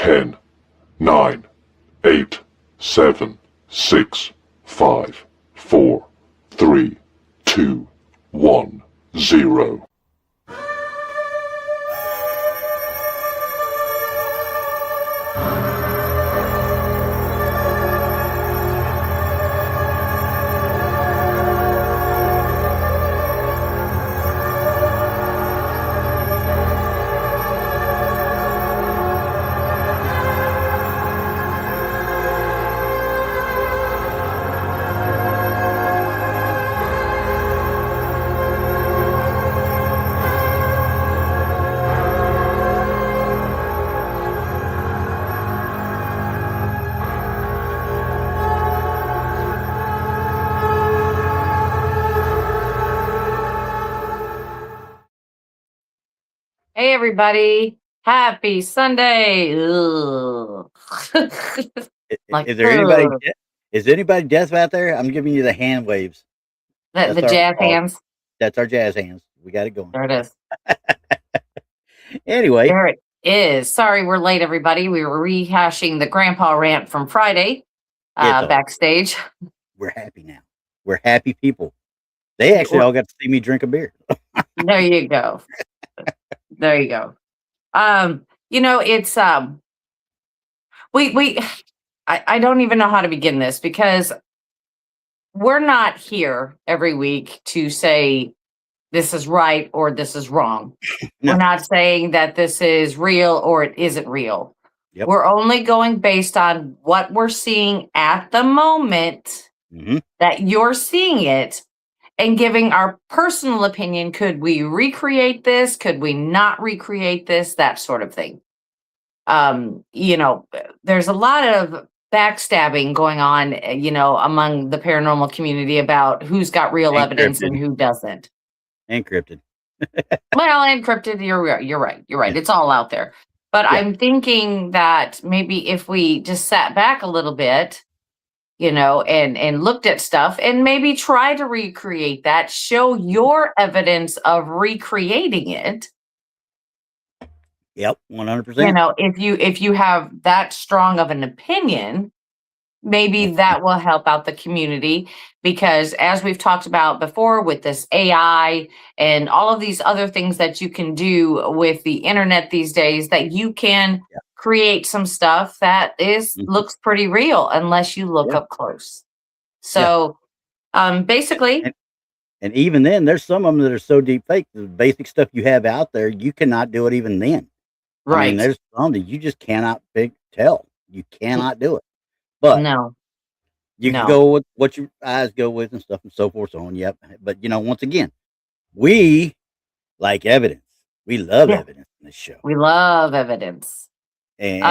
10, 9, 8, 7, 6, 5, 4, 3, 2, 1, 0. Hey everybody, happy Sunday. Like, Is there anybody? Is anybody deaf out there? I'm giving you the hand waves. the jazz hands. That's our jazz hands. We got it going. There it is. Anyway, There it is. Sorry we're late, everybody. We were rehashing the grandpa rant from Friday backstage. We're happy now. We're happy people. They actually all got to see me drink a beer. There you go. There you go. You know, it's I don't even know how to begin this, because we're not here every week to say this is right or this is wrong. No. We're not saying that this is real or it isn't real. Yep. We're only going based on what we're seeing at the moment that you're seeing it, and giving our personal opinion. Could we recreate this? Could we not recreate this? That sort of thing. You know, there's a lot of backstabbing going on, you know, among the paranormal community about who's got real evidence and who doesn't. Encrypted. Well, encrypted, you're right. You're right. Yeah. It's all out there. But yeah. I'm thinking that maybe if we just sat back a little bit, you know, and looked at stuff and maybe try to recreate that, show your evidence of recreating it. Yep, 100%. You know, if you have that strong of an opinion, maybe that will help out the community, because as we've talked about before with this AI and all of these other things that you can do with the internet these days, that you can create some stuff that is looks pretty real unless you look up close. So basically, and even then there's some of them that are so deep fake, the basic stuff you have out there, you cannot do it even then. Right. I mean, there's some that you just cannot tell. You cannot do it. But you can go with what your eyes go with and stuff and so forth, so on. Yep. But you know, once again, we like evidence. We love evidence in this show. We love evidence. And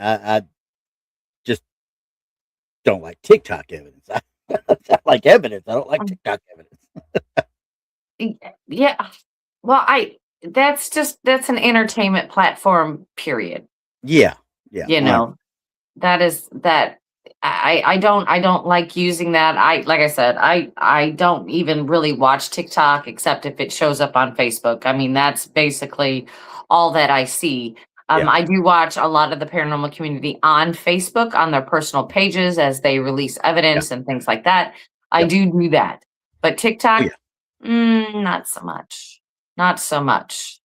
I just don't like TikTok evidence. I like evidence. I don't like TikTok evidence. Yeah. Well, that's an entertainment platform, period. Yeah. You know, I don't like using that. Like I said, I don't even really watch TikTok except if it shows up on Facebook. I mean, that's basically all that I see. I do watch a lot of the paranormal community on Facebook, on their personal pages, as they release evidence and things like that. I do that. But TikTok, not so much. Not so much.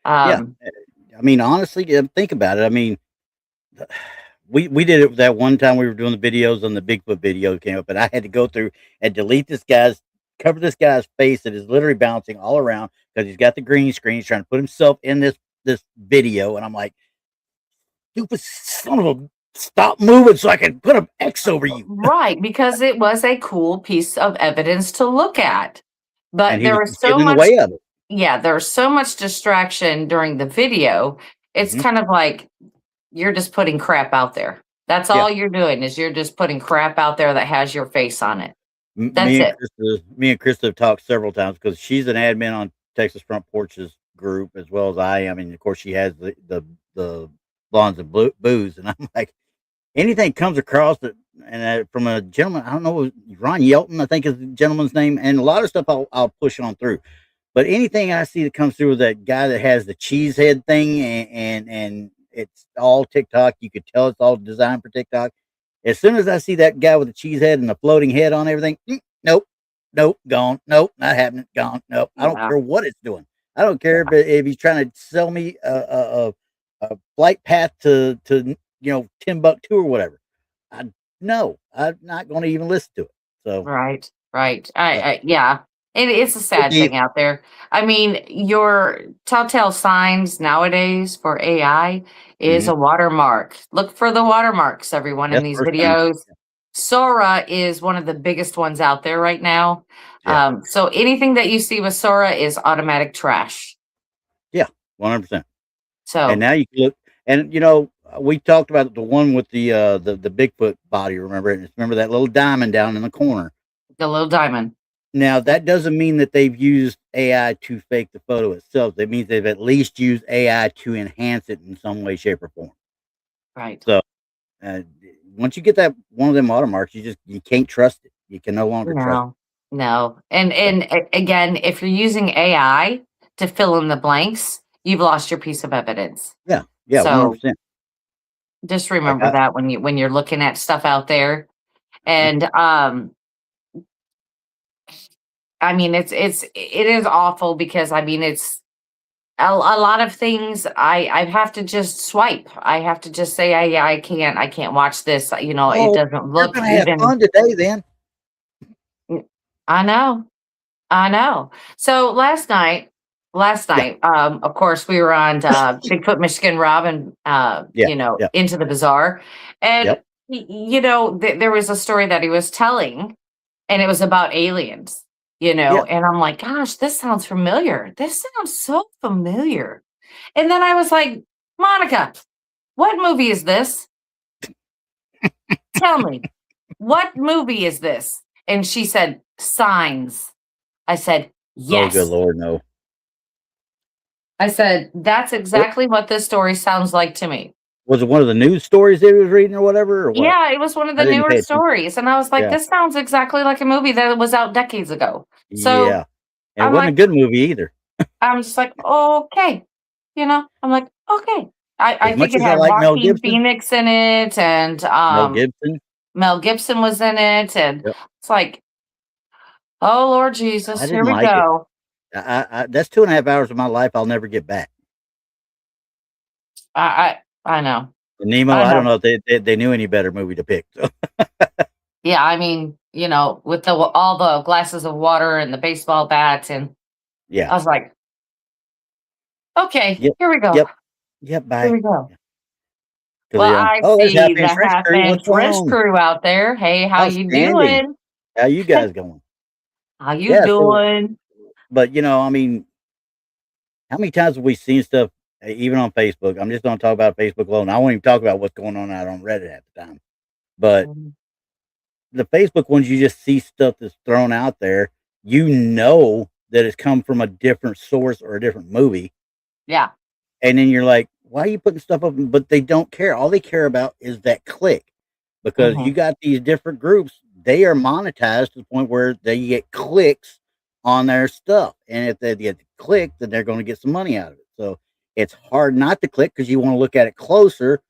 I mean, honestly, think about it. I mean, we did it that one time we were doing the videos on the Bigfoot video came up, and I had to go through and delete cover this guy's face that is literally bouncing all around because he's got the green screen. He's trying to put himself in this video, and I'm like, stupid son of a, stop moving so I can put an X over you. Right, because it was a cool piece of evidence to look at. But there was so much way of it. Yeah, there's so much distraction during the video. It's kind of like you're just putting crap out there. That's all you're doing, is you're just putting crap out there that has your face on it. That's it. Me and Krista have talked several times because she's an admin on Texas Front Porches group as well as I am, and of course she has the Blondes and Boos, and I'm like, anything comes across that, and from a gentleman, I don't know, Ron Yelton, I think is the gentleman's name, and a lot of stuff I'll push on through. But anything I see that comes through with that guy that has the cheese head thing and it's all TikTok. You could tell it's all designed for TikTok. As soon as I see that guy with the cheese head and the floating head on everything, nope, gone. Nope, not happening. Gone. Nope. I don't Yeah. care what it's doing. I don't care if he's trying to sell me a flight path to Timbuktu or whatever. No, I'm not going to even listen to it. So Right. Yeah. It's a sad thing out there. I mean, your telltale signs nowadays for AI is a watermark. Look for the watermarks, everyone, in That's these first thing. videos. Sora is one of the biggest ones out there right now. Yeah. So anything that you see with Sora is automatic trash. Yeah, 100%. So And now you can look, and we talked about the one with the Bigfoot body. Remember that little diamond down in the corner. the little diamond. Now that doesn't mean that they've used AI to fake the photo itself. That means they've at least used AI to enhance it in some way, shape, or form. Right. So once you get that one of them watermarks, you can't trust it. You can no longer trust it. No. And again, if you're using AI to fill in the blanks, you've lost your piece of evidence. Yeah, So 100%. just remember that when you're looking at stuff out there. And I mean, it is awful because I mean, it's a lot of things I have to just swipe. I have to just say, I can't watch this. It doesn't look You're gonna have even. fun today, then. I know. So last night, of course, we were on Bigfoot, Michigan, Rob, and Into the Bazaar, and there was a story that he was telling, and it was about aliens. And I'm like, gosh, this sounds familiar. This sounds so familiar. And then I was like, Monica, what movie is this? Tell me, what movie is this? And she said, Signs. I said, yes. Oh, good Lord, no. I said, that's exactly what this story sounds like to me. Was it one of the news stories they was reading or whatever? Or what? Yeah, it was one of the newer stories. And I was like, Yeah. this sounds exactly like a movie that was out decades ago. So yeah. And it wasn't a good movie either. I'm just like, okay. I'm like, okay. I think it as I had like Mel Joaquin Gibson, Phoenix in it, and Mel Gibson was in it, and it's like, oh Lord Jesus, here we go. That's 2.5 hours of my life I'll never get back. I know. Nemo, I don't know if they knew any better movie to pick. So. Yeah, I mean, with all the glasses of water and the baseball bat, and I was like, okay, here we go. Yep, bye. Here we go. Well, I see the Half Inch French crew out there. Hey, how you doing? How you guys going? How you doing? But I mean, how many times have we seen stuff, even on Facebook? I'm just going to talk about Facebook alone. I won't even talk about what's going on out on Reddit at the time. But the Facebook ones, you just see stuff that's thrown out there. That it's come from a different source or a different movie. Yeah. And then you're like, why are you putting stuff up? But they don't care. All they care about is that click, because you got these different groups. They are monetized to the point where they get clicks on their stuff. And if they get click, then they're going to get some money out of it. So it's hard not to click because you want to look at it closer.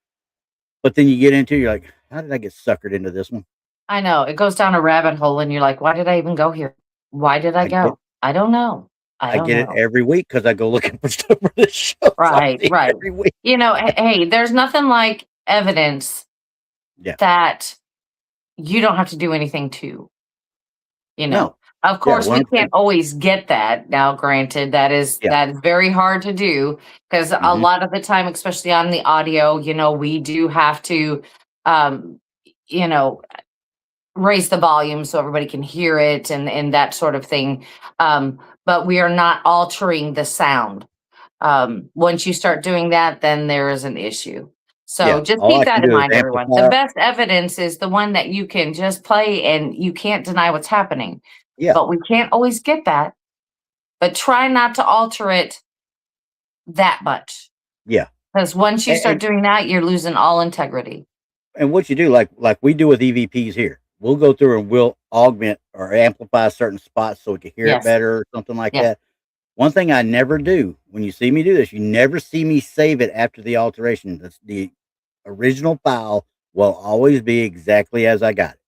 But then you get into, you're like, how did I get suckered into this one? I know. It goes down a rabbit hole and you're like, why did I even go here? Why did I go? I don't know. I get it every week because I go looking for stuff for this show. Right. Every week. Hey, there's nothing like evidence that you don't have to do anything to. No. Of course, we can't always get that. Now, granted, that is very hard to do because a lot of the time, especially on the audio, we do have to, raise the volume so everybody can hear it and that sort of thing. But we are not altering the sound. Once you start doing that, then there is an issue. So just keep that in mind, everyone. The best evidence is the one that you can just play and you can't deny what's happening. Yeah. But we can't always get that. But try not to alter it that much. Yeah. Because once you start doing that, you're losing all integrity. And what you do, like we do with EVPs here, we'll go through and we'll augment or amplify certain spots so we can hear it better or something like that. One thing I never do when you see me do this, you never see me save it after the alteration. That's the original file will always be exactly as I got it.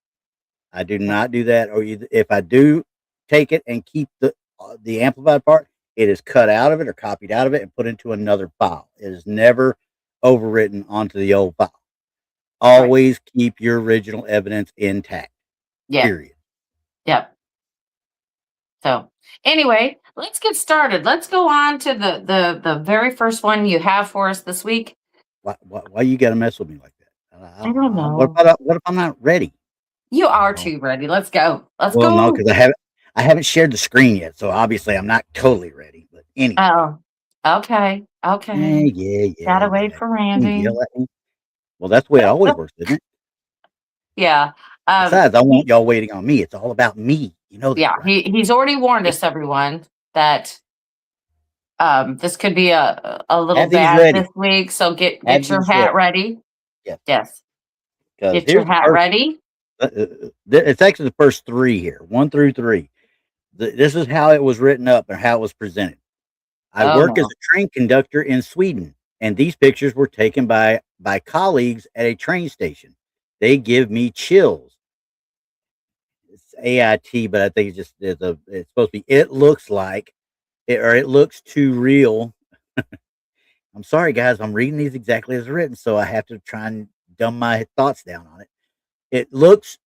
I do not do that, or if I do take it and keep the amplified part, it is cut out of it or copied out of it and put into another file. It is never overwritten onto the old file. Always keep your original evidence intact. Yeah. Period. Yep. So anyway, let's get started. Let's go on to the very first one you have for us this week. Why you got to mess with me like that? I don't know. What if I'm not ready? You are too ready. Let's go. Let's Well, go. no, because I haven't shared the screen yet, so obviously I'm not totally ready. But anyway. Oh, okay. Okay. Yeah. Gotta wait for Randy. Well, that's the way it always works, isn't it? Yeah. Besides, I want y'all waiting on me. It's all about me. You know that. Yeah, right? he's already warned us, everyone, that this could be a little bad this week. So get your hat ready. Yes. Get your hat ready. It's actually the first three here, 1 through 3. This is how it was written up and how it was presented. I work as a train conductor in Sweden, and these pictures were taken by colleagues at a train station. They give me chills. It's AIT, but I think it's supposed to be. It looks like it, or it looks too real. I'm sorry, guys. I'm reading these exactly as written, so I have to try and dumb my thoughts down on it. It looks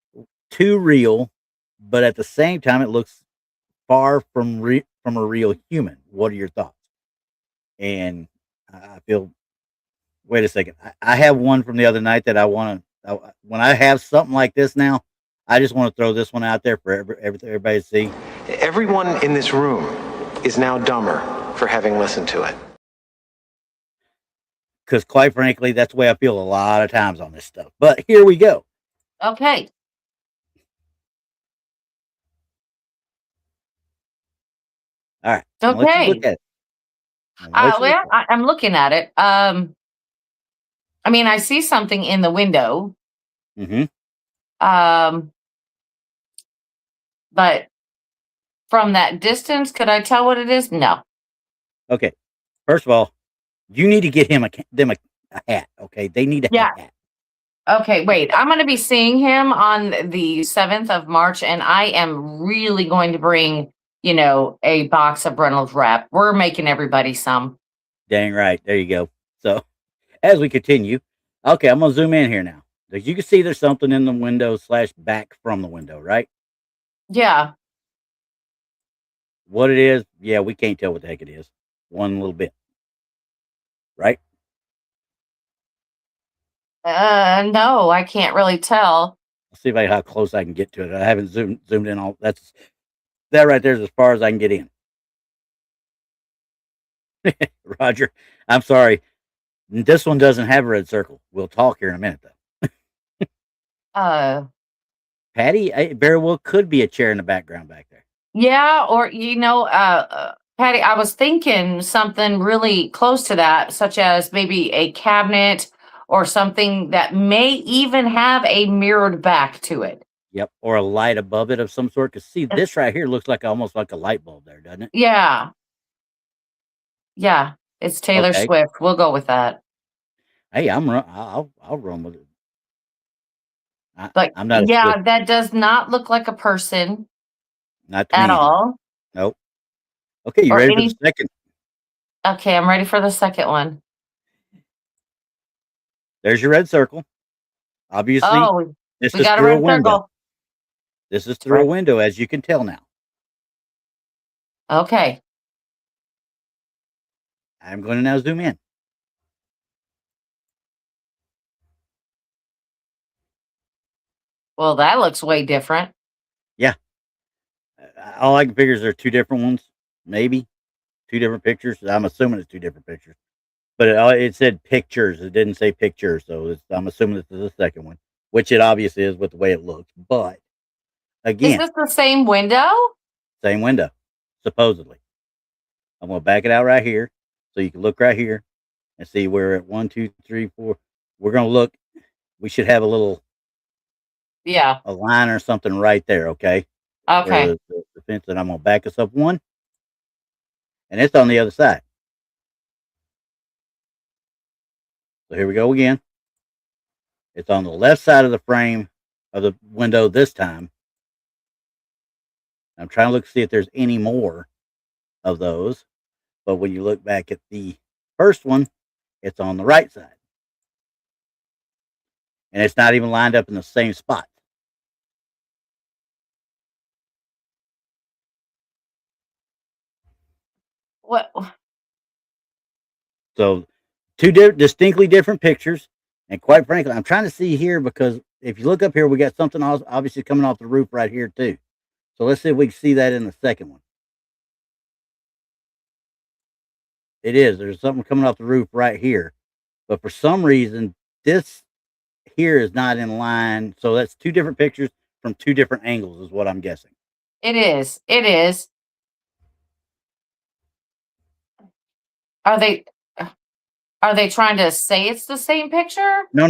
too real, but at the same time, it looks far from a real human. What are your thoughts? And I feel. Wait a second. I have one from the other night that I want to. When I have something like this now, I just want to throw this one out there for everybody to see. Everyone in this room is now dumber for having listened to it. Because quite frankly, that's the way I feel a lot of times on this stuff. But here we go. Okay. All right. Okay. Look at it. I'm looking at it. I mean, I see something in the window. Mm-hmm. But from that distance, could I tell what it is? No. Okay. First of all, you need to get them a hat. Okay, they need a hat. Okay, wait. I'm going to be seeing him on the 7th of March, and I am really going to bring, a box of Reynolds wrap. We're making everybody some. Dang right. There you go. So, as we continue, okay, I'm going to zoom in here now. As you can see, there's something in the window / back from the window, right? Yeah. What it is, yeah, we can't tell what the heck it is. One little bit. Right? No, I can't really tell. I'll see how close I can get to it. I haven't zoomed in all. That right there is as far as I can get in. Roger, I'm sorry. This one doesn't have a red circle. We'll talk here in a minute, though. Patty, very well could be a chair in the background back there. Yeah, or Patty, I was thinking something really close to that, such as maybe a cabinet or something that may even have a mirrored back to it. Yep, or a light above it of some sort. Because see, this right here looks like almost like a light bulb there, doesn't it? Yeah. Yeah, it's Taylor Swift. We'll go with that. Hey, I'll run with it. I'm not. Yeah, that does not look like a person. Not at all. Nope. Okay, you ready for the second? Okay, I'm ready for the second one. There's your red circle. Obviously, this is through a window. Circle. This is through a window, as you can tell now. Okay. I'm going to now zoom in. Well, that looks way different. Yeah. All I can figure is there are two different ones, maybe. 2 different pictures. I'm assuming it's 2 different pictures. But it said pictures. It didn't say pictures. So I'm assuming this is the second one, which it obviously is with the way it looks. But again. Is this the same window? Same window, supposedly. I'm going to back it out right here. So you can look right here and see we're at 1, 2, 3, 4. We're going to look. We should have a little. Yeah. A line or something right there. Okay. Okay. The fence, and I'm going to back us up 1. and it's on the other side. So here we go again. It's on the left side of the frame of the window this time. I'm trying to look to see if there's any more of those. But when you look back at the first one, it's on the right side. And it's not even lined up in the same spot. What? So two distinctly different pictures. And quite frankly, I'm trying to see here because if you look up here, we got something obviously coming off the roof right here too. So let's see if we can see that in the second one. It is. There's something coming off the roof right here. But for some reason, this here is not in line. So that's two different pictures from two different angles is what I'm guessing. It is. It is. Are they trying to say it's the same picture? No.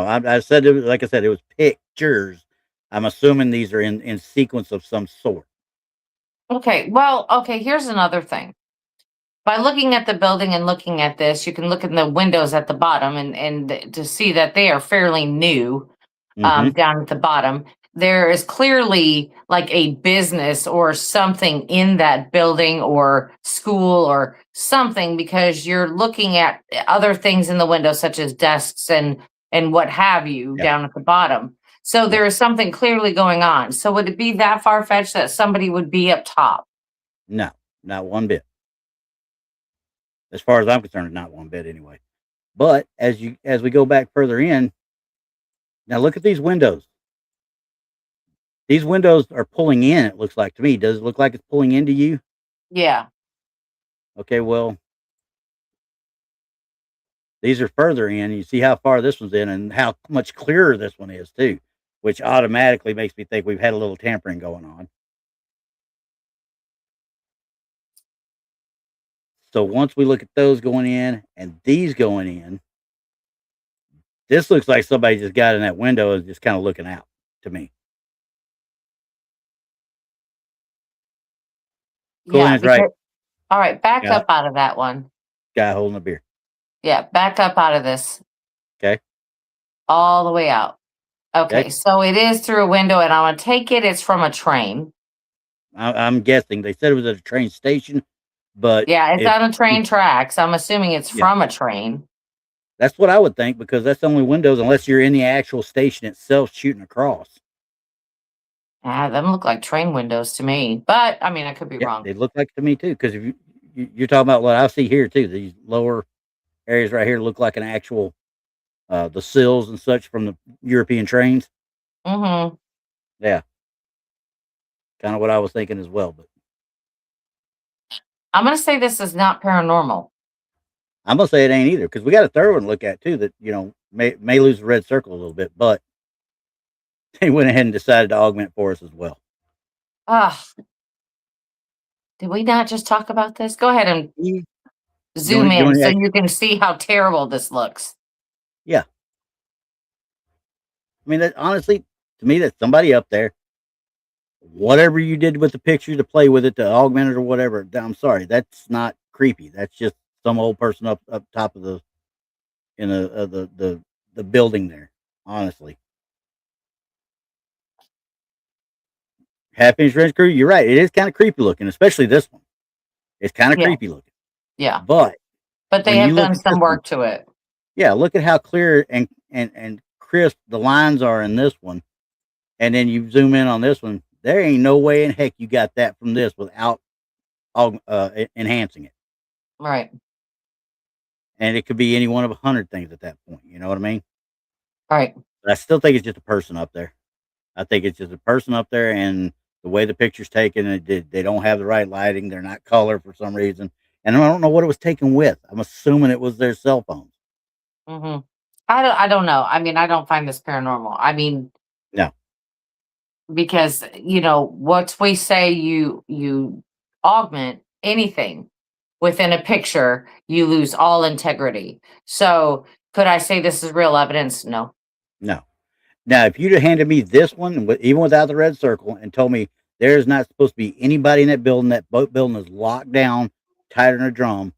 I said, like I said, it was pictures. I'm assuming these are in sequence of some sort. Okay. Well, okay, here's another thing. By looking at the building and looking at this, you can look in the windows at the bottom and to see that they are fairly new down at the bottom. There is clearly like a business or something in that building or school or something because you're looking at other things in the window, such as desks and what have you down at the bottom. So there is something clearly going on. So would it be that far-fetched that somebody would be up top? No, not one bit. As far as I'm concerned, not one bit anyway. But as we go back further in, now look at these windows. These windows are pulling in, it looks like to me. Does it look like it's pulling into you? Yeah. Okay, well, these are further in. You see how far this one's in and how much clearer this one is too, which automatically makes me think we've had a little tampering going on. So once we look at those going in and these going in, this looks like somebody just got in that window and just kind of looking out to me. Cool, Yeah. right. All right, back up out of that one. Guy holding a beer. Yeah, back up out of this. Okay. All the way out. Okay, so it is through a window, and I'm going to take it's from a train. I'm guessing. They said it was at a train station, but... Yeah, it's on a train tracks. I'm assuming it's from a train. That's what I would think, because that's the only windows, unless you're in the actual station itself shooting across. Them look like train windows to me, but I mean, I could be wrong. They look like to me too, because if you're talking about what I see here too, these lower areas right here look like an actual the sills and such from the European trains. Mm-hmm. Yeah, kind of what I was thinking as well. But I'm gonna say this is not paranormal. I'm gonna say it ain't either, because we got a third one to look at too that may lose the red circle a little bit, but they went ahead and decided to augment for us as well. Did we not just talk about this? Go ahead and zoom in so you can see how terrible this looks. Yeah. I mean, honestly, to me, that's somebody up there. Whatever you did with the picture to play with it, to augment it or whatever, I'm sorry, that's not creepy. That's just some old person up top of the building there, honestly. Half-inch wrench crew, you're right. It is kind of creepy looking, especially this one. It's kind of creepy looking. Yeah. But they have done some work to it. Yeah, look at how clear and crisp the lines are in this one. And then you zoom in on this one. There ain't no way in heck you got that from this without enhancing it. Right. And it could be any one of 100 things at that point. You know what I mean? Right. But I still think it's just a person up there. I think it's just a person up there, and the way the picture's taken, they don't have the right lighting. They're not color for some reason. And I don't know what it was taken with. I'm assuming it was their cell phones. Mm-hmm. I don't know. I mean, I don't find this paranormal. I mean, no, because once we say you augment anything within a picture, you lose all integrity. So could I say this is real evidence? No. Now, if you'd have handed me this one, even without the red circle, and told me there's not supposed to be anybody in that building is locked down tighter than a drum,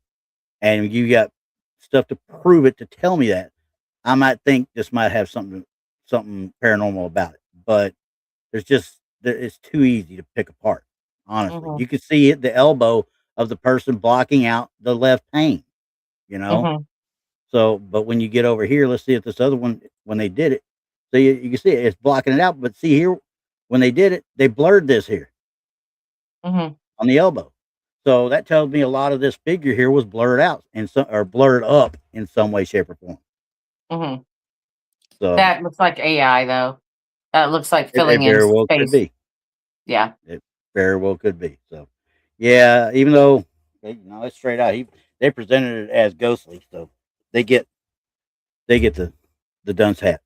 and you got stuff to prove it to tell me that, I might think this might have something paranormal about it. But it's too easy to pick apart. Honestly, Mhm. you can see the elbow of the person blocking out the left pane. You know, Mhm. so but when you get over here, let's see if this other one when they did it. So you can see it's blocking it out. But see here, when they did it, they blurred this here Mhm. on the elbow. So that tells me a lot of this figure here was blurred out or blurred up in some way, shape, or form. Mhm. So That looks like AI though. That looks like it filling in very well could space. be. Yeah. It very well could be. So yeah, even though it's straight out. They presented it as ghostly, so they get the dunce hat.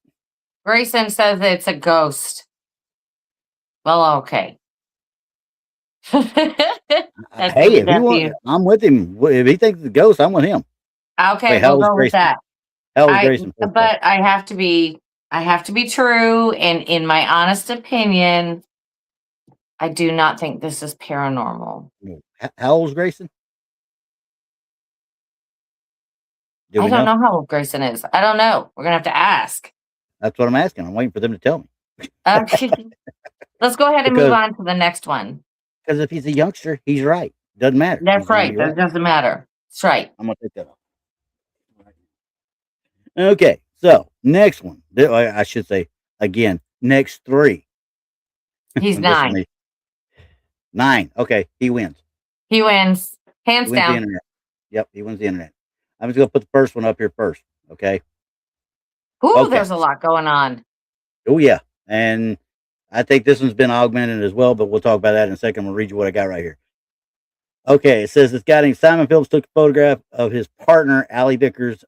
Grayson says it's a ghost. Well, okay. That's Hey, his if he want, nephew. I'm with him. If he thinks it's a ghost, I'm with him. Okay, Wait, how we'll old's go with Grayson? that. How old's Grayson? First of all, But I have to be true, and in my honest opinion, I do not think this is paranormal. How old's Grayson? Do I we don't know? know how old Grayson is. I don't know. We're gonna have to ask. That's what I'm asking. I'm waiting for them to tell me. Okay. Let's go ahead and move Because on to the next one. if he's a youngster, he's right. Doesn't matter. That's He's going to right. be That right. doesn't matter. That's right. I'm going to take that off. Okay, so next one. I should say again. Next three. He's This one, 9. 9. Okay, he wins. He wins. He Hands wins the down. internet. Yep, he wins the internet. I'm just going to put the first one up here first. Okay. Ooh, Okay. there's a lot going on. Oh yeah, and I think this one's been augmented as well, but we'll talk about that in a second. I'm gonna read you what I got right here. Okay, it says this guy named Simon Phillips took a photograph of his partner Allie Vickers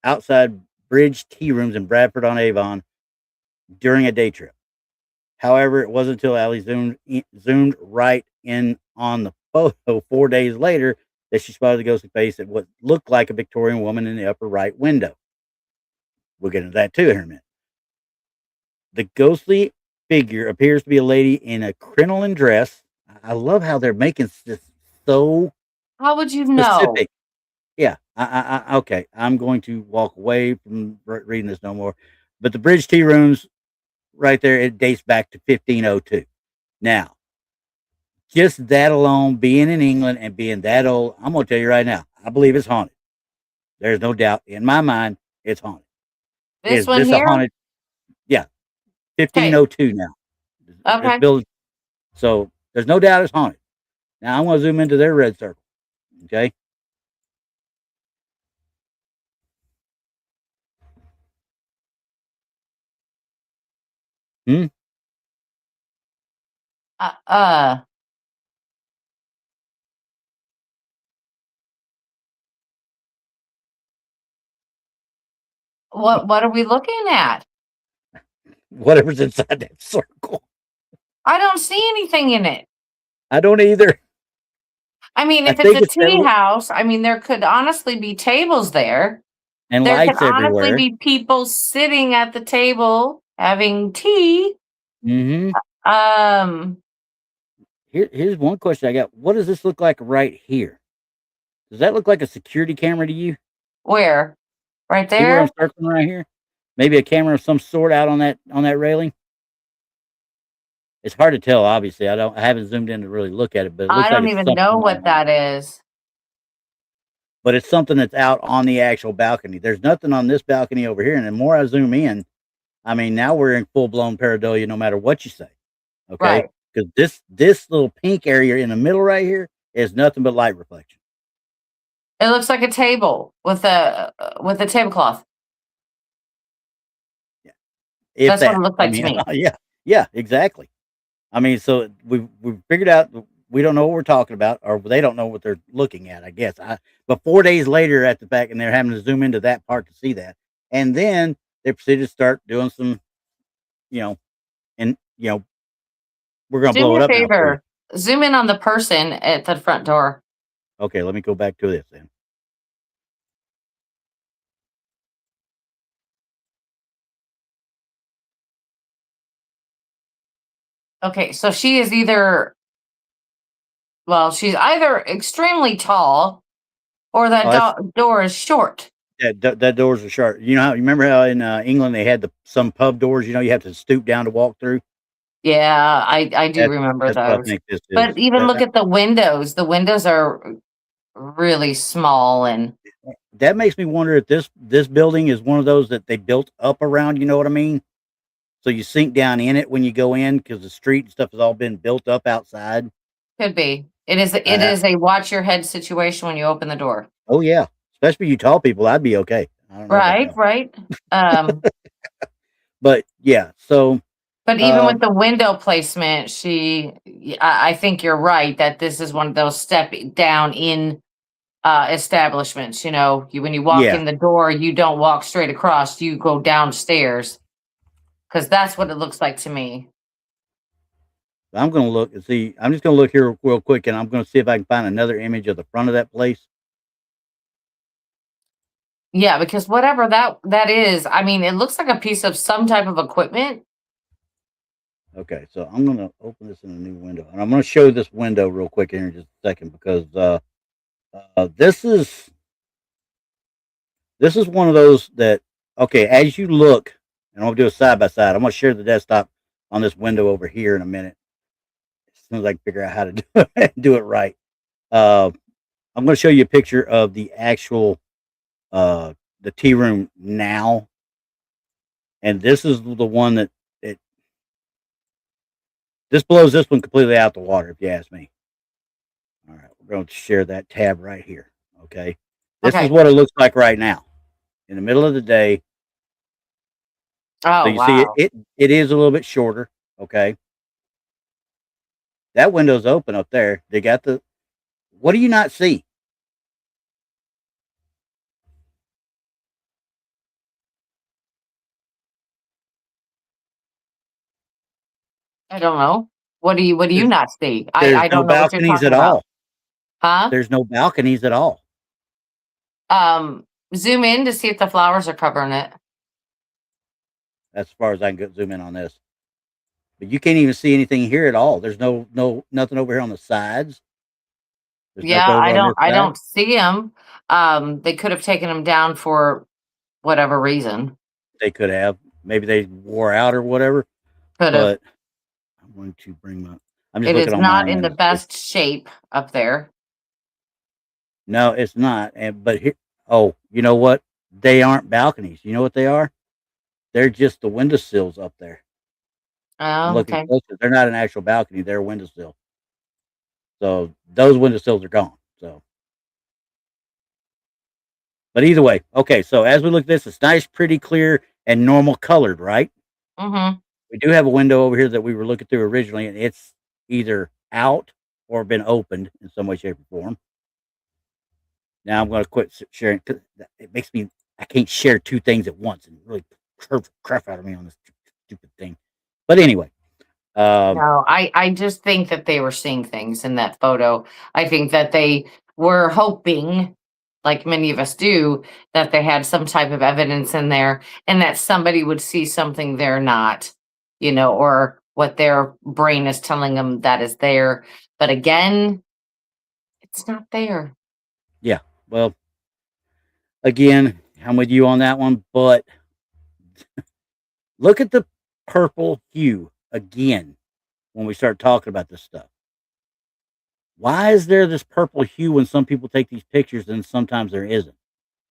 outside Bridge Tea Rooms in Bradford on Avon during a day trip. However, it wasn't until Allie zoomed right in on the photo 4 days later that she spotted the ghostly face at what looked like a Victorian woman in the upper right window. We'll get into that too here in a minute. The ghostly figure appears to be a lady in a crinoline dress. I love how they're making this so How would you know? specific. Yeah. Okay. I'm going to walk away from reading this no more. But the Bridge Tea Rooms right there, it dates back to 1502. Now, just that alone, being in England and being that old, I'm going to tell you right now, I believe it's haunted. There's no doubt in my mind it's haunted. This Is one this a here? haunted? Yeah. Okay. 1502 now. It's Okay. built. So there's no doubt it's haunted. Now I'm going to zoom into their red circle. Okay. Hmm? Uh, uh what are we looking at? Whatever's inside that circle. I don't see anything in it. I don't either. I mean, I if it's think a it's tea house, I mean, there could honestly be tables there. and There could lights honestly everywhere. be people sitting at the table having tea. Hmm. Um, Here's one question I got. What does this look like right here? Does that look like a security camera to you? where? Right See where I'm there? circling right here? Maybe a camera of some sort out on that railing. It's hard to tell. Obviously, I haven't zoomed in to really look at it, but it I looks like don't it's even know something. what that is. But it's something that's out on the actual balcony. There's nothing on this balcony over here, and the more I zoom in, I mean, now we're in full blown pareidolia, no matter what you say. Okay, Right. because this little pink area in the middle right here is nothing but light reflection. It looks like a table with a tablecloth. Yeah, if That's what it that. looks I like to mean, me. yeah, exactly. I mean, so we figured out we don't know what we're talking about, or they don't know what they're looking at. I guess. But 4 days later, at the back, and they're having to zoom into that part to see that, and then they proceeded to start doing some, you know, and we're gonna Do blow me it a up now for you. favor. Zoom in on the person at the front door. Okay, let me go back to this then. Okay, so she is either Well, she's either extremely tall or that door is short. That doors are short. You know how you remember how in England they had some pub doors? You know, you have to stoop down to walk through. Yeah, I do remember That's what I those. think this But is. even look at the windows. The windows are really small, and That makes me wonder if this building is one of those that they built up around. You know what I mean? So you sink down in it when you go in because the street and stuff has all been built up outside. could be. It is a watch your head situation when you open the door. Oh yeah, especially you tall people, I'd be okay. I don't know about y'all. Right. But yeah, so But even with the window placement, I think you're right that this is one of those step down in establishments. You know, when you walk in the door, you don't walk straight across, you go downstairs. Because that's what it looks like to me. I'm going to look and see. I'm just going to look here real quick, and I'm going to see if I can find another image of the front of that place. Yeah, because whatever that is, I mean, it looks like a piece of some type of equipment. Okay, so I'm going to open this in a new window, and I'm going to show this window real quick here in just a second because this is one of those that as you look, and I'll do a side by side. I'm going to share the desktop on this window over here in a minute. As soon as I can figure out how to do it right. I'm going to show you a picture of the actual the tea room now, and this is the one that this blows this one completely out the water, if you ask me. All right, we're going to share that tab right here. Okay, this is what it looks like right now in the middle of the day. Oh, so you see it is a little bit shorter. Okay, that window's open up there. They got what do you not see? I don't know. What do you not see? There's I no don't know what you're balconies talking at about. all. Huh? There's no balconies at all. Zoom in to see if the flowers are covering it. That's as far as I can zoom in on this. But you can't even see anything here at all. There's nothing over here on the sides. Yeah, I don't see them. They could have taken them down for whatever reason. They could have. Maybe they wore out or whatever. Could have. But I'm going to bring my. I'm just It looking is on not my in the end. best shape up there. No, it's not. But here, you know what? They aren't balconies. You know what they are? They're just the windowsills up there. I'm Oh, looking okay. closer. They're not an actual balcony. They're a windowsill. So those windowsills are gone. So, but either way, okay. So as we look at this, it's nice, pretty, clear, and normal colored, right? Mm-hmm. We do have a window over here that we were looking through originally, and it's either out or been opened in some way, shape, or form. Now I'm going to quit sharing because it makes me, I can't share two things at once and really crap out of me on this stupid thing. But anyway. No, I just think that they were seeing things in that photo. I think that they were hoping, like many of us do, that they had some type of evidence in there and that somebody would see something they're not, or what their brain is telling them that is there. But again, it's not there. Yeah. Well, again, I'm with you on that one, but look at the purple hue again when we start talking about this stuff. Why is there this purple hue when some people take these pictures and sometimes there isn't?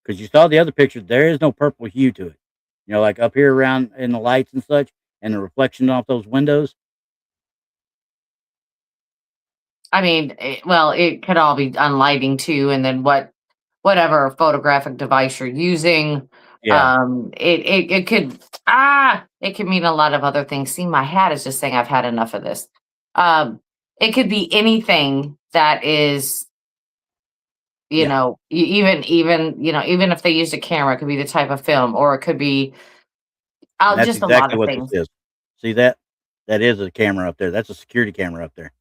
Because you saw the other picture, there is no purple hue to it. Like up here around in the lights and such, and the reflection off those windows. I mean, it could all be on lighting too, and then whatever photographic device you're using. Yeah. It could mean a lot of other things. See, my hat is just saying I've had enough of this. It could be anything that is, even if they used a camera, it could be the type of film, or it could be That's just exactly a lot of what things. this is. See that? That is a camera up there. That's a security camera up there.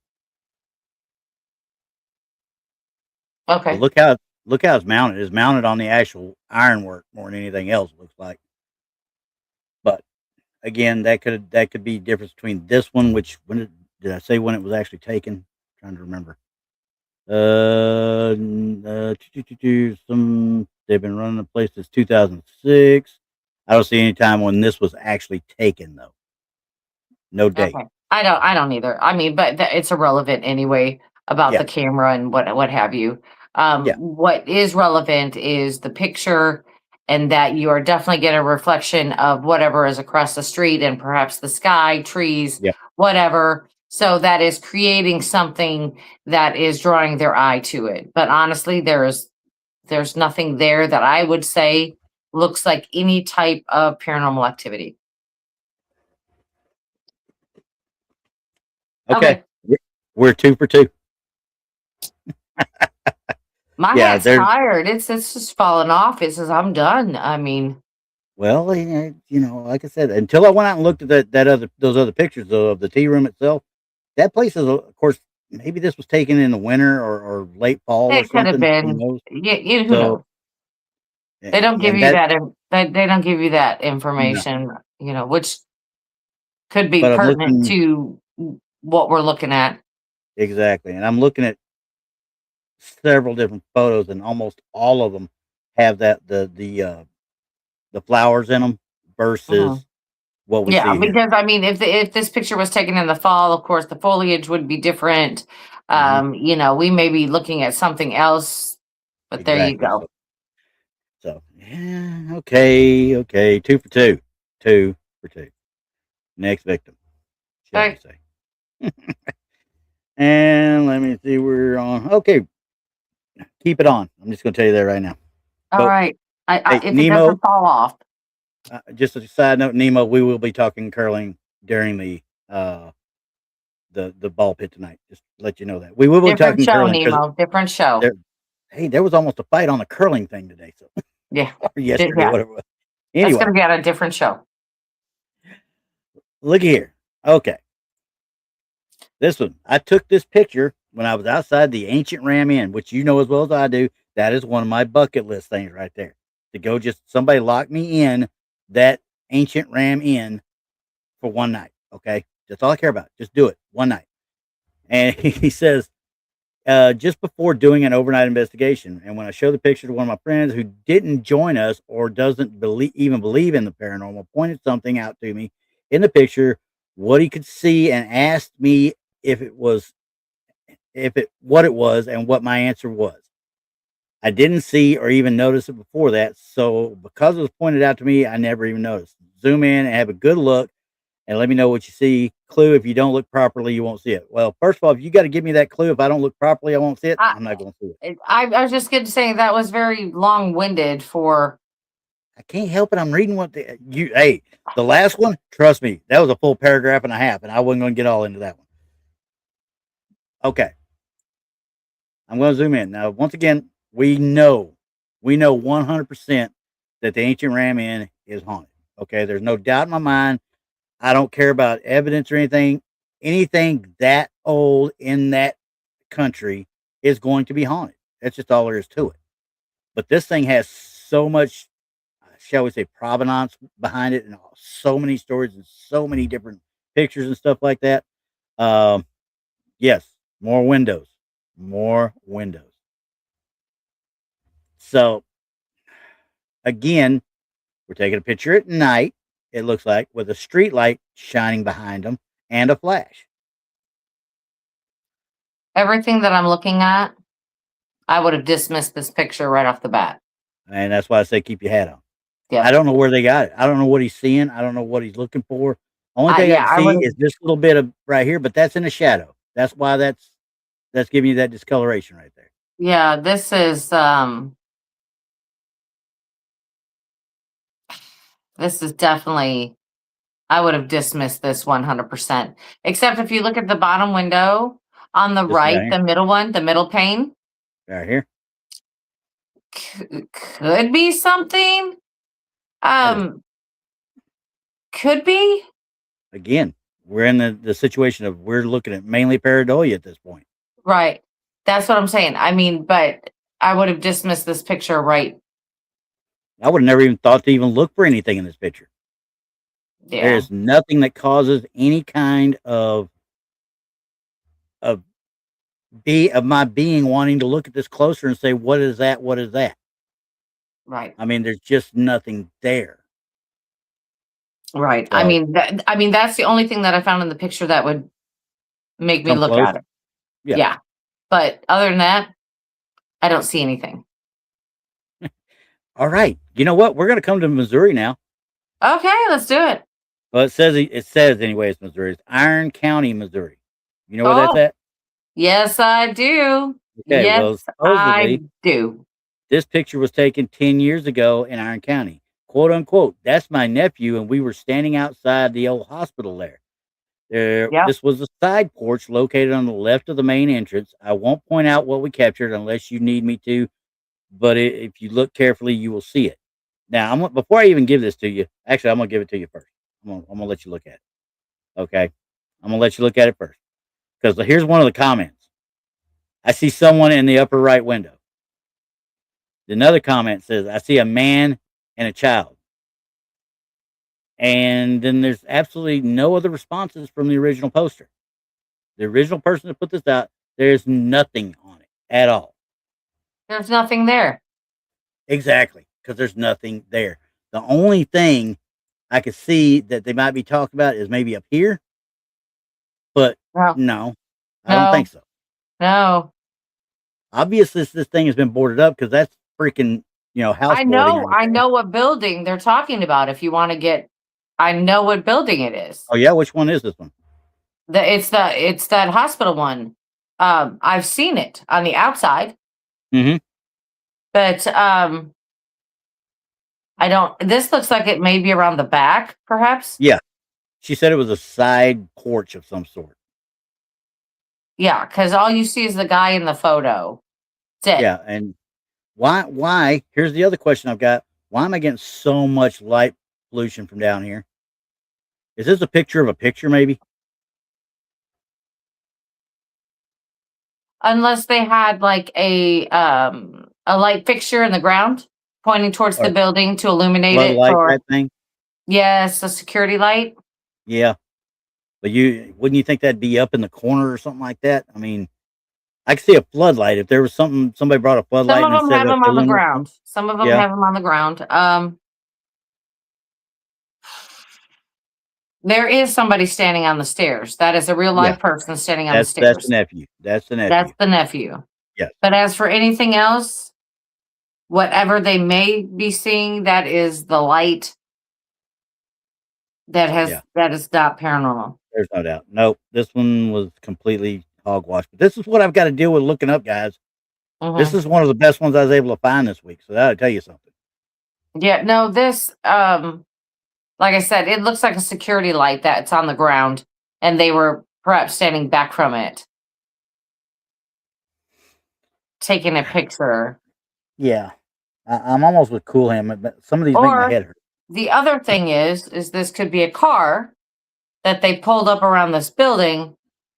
Okay. But look how it's mounted. It's mounted on the actual ironwork more than anything else. It looks like. But again, that could be the difference between this one, which did I say when it was actually taken? I'm trying to remember. They've been running the place since 2006. I don't see any time when this was actually taken though. No date. Okay. I don't either. I mean, but it's irrelevant anyway about Yeah. the camera and what have you. Yeah. What is relevant is the picture, and that you are definitely getting a reflection of whatever is across the street and perhaps the sky, trees, Yeah. whatever. So that is creating something that is drawing their eye to it. But honestly, there's nothing there that I would say looks like any type of paranormal activity. Okay. We're 2 for 2. My Yeah, head's there's tired. It's just falling off. It says I'm done. I mean, well, like I said, until I went out and looked at those other pictures of the tea room itself, that place is, of course, maybe this was taken in the winter or late fall or it could have something. Who been. knows? Yeah, who knows? So, They don't give and you that that. They don't give you that no, information. Which could be but I'm pertinent looking to what we're looking at. exactly, and I'm looking at several different photos, and almost all of them have the flowers in them Mhm. versus what we Yeah, see here. because I mean, if this picture was taken in the fall, of course, the foliage would be different. Hmm. We may be looking at something else, but there you Exactly. go. So yeah, okay, 2 for 2, 2 for 2. Next victim, shall we Okay. say? And let me see, we're on. Okay, keep it on. I'm just going to tell you that right now. All But right. hey, If it Nemo, doesn't fall off. just a side note, Nemo, we will be talking curling during the ball pit tonight. Just to let you know that we will be Different talking show, curling because Nemo. Different show. there. Hey, there was almost a fight on the curling thing today. So Yeah. or yesterday, Yeah. whatever it was. That's Anyway, gonna be on a different show. look here. Okay, this one. I took this picture when I was outside the Ancient Ram Inn, which you know as well as I do. That is one of my bucket list things right there. To go just somebody lock me in that Ancient Ram Inn for one night. Okay, that's all I care about. Just do it one night. And he says, just before doing an overnight investigation, and when I showed the picture to one of my friends who didn't join us or doesn't even believe in the paranormal, pointed something out to me in the picture, what he could see, and asked me what it was and what my answer was. I didn't see or even notice it before that, so because it was pointed out to me, I never even noticed. Zoom in and have a good look and let me know what you see. Clue: if you don't look properly, you won't see it. Well, first of all, if you got to give me that clue, if I don't look properly, I won't see it. I I'm not going to see it. I was just going to say that was very long-winded for. I can't help it. I'm reading what you. Hey, the last one. Trust me, that was a full paragraph and a half, and I wasn't going to get all into that one. Okay, I'm going to zoom in now. Once again, we know 100% that the Ancient Ram Inn is haunted. Okay, there's no doubt in my mind. I don't care about evidence or anything. Anything that old in that country is going to be haunted. That's just all there is to it. But this thing has so much, shall we say, provenance behind it, and so many stories and so many different pictures and stuff like that. Yes, more windows, more windows. So again, we're taking a picture at night. It looks like with a street light shining behind them and a flash. Everything that I'm looking at, I would have dismissed this picture right off the bat. And that's why I say keep your hat on. Yeah. I don't know where they got it. I don't know what he's seeing. I don't know what he's looking for. Only thing I Yeah, can I see would. is this little bit of right here, but that's in the shadow. That's why that's giving you that discoloration right there. Yeah, this is definitely. I would have dismissed this 100%. Except if you look at the bottom window on the This right, guy the middle one, the middle pane, right here. could be something. That is, Could be. again, we're in the situation of we're looking at mainly pareidolia at this point. Right. That's what I'm saying. I mean, but I would have dismissed this picture right. I would have never even thought to even look for anything in this picture. Yeah. There's nothing that causes any kind of of my being wanting to look at this closer and say, what is that? What is that? Right. I mean, there's just nothing there. Right. So, I mean, that's the only thing that I found in the picture that would make me come look close. at it. Yeah. Yeah. But other than that, I don't see anything. All right. You know what? We're going to come to Missouri now. Okay, let's do it. Well, it says anyway, it's Missouri. It's Iron County, Missouri. You know where that's Oh, at? yes, I do. Okay. Yes, Well, I supposedly do. this picture was taken 10 years ago in Iron County. Quote unquote. That's my nephew, and we were standing outside the old hospital there. Yep. This was a side porch located on the left of the main entrance. I won't point out what we captured unless you need me to, but if you look carefully, you will see it. Now, before I even give this to you, actually, I'm gonna give it to you first. I'm gonna let you look at it. Okay, I'm gonna let you look at it first because here's one of the comments. I see someone in the upper right window. Another comment says, "I see a man and a child." And then there's absolutely no other responses from the original poster. The original person that put this out, there's nothing on it at all. There's nothing there. Exactly, because there's nothing there. The only thing I could see that they might be talking about is maybe up here, but No. no, I don't think so. No. Obviously, this thing has been boarded up because that's freaking, house I boarding. know. I know what building they're talking about. If you want to get, I know what building it is. Oh yeah, which one is this one? It's that hospital one. I've seen it on the outside. Mm-hmm. But I don't. This looks like it may be around the back, perhaps. Yeah, she said it was a side porch of some sort. Yeah, because all you see is the guy in the photo. That's it. Yeah, and why? Here's the other question I've got. Why am I getting so much light pollution from down here? Is this a picture of a picture, maybe? Unless they had like a light fixture in the ground pointing towards the Or building to illuminate it floodlight for type thing? yes, a security light. Yeah. But wouldn't you think that'd be up in the corner or something like that? I mean, I could see a floodlight if there was somebody brought a floodlight Some of and them set have it up them to on the illuminate ground. something. Some of them Yeah. have them on the ground. There is somebody standing on the stairs. That is a real Yeah. live person standing on the That's the stairs. nephew. That's the That's nephew. the nephew. Yes. But as for anything else, whatever they may be seeing, that is the light that Yeah. is not paranormal. There's no doubt. Nope. This one was completely hogwash. But this is what I've got to deal with looking up, guys. This is one of the best ones I was able to find this week. So that'll tell you something. Yeah, no, this like I said, it looks like a security light that's on the ground and they were perhaps standing back from it. Taking a picture. Yeah. I'm almost with Cool Hand, but some of these make my Or head hurt. the other thing is this could be a car that they pulled up around this building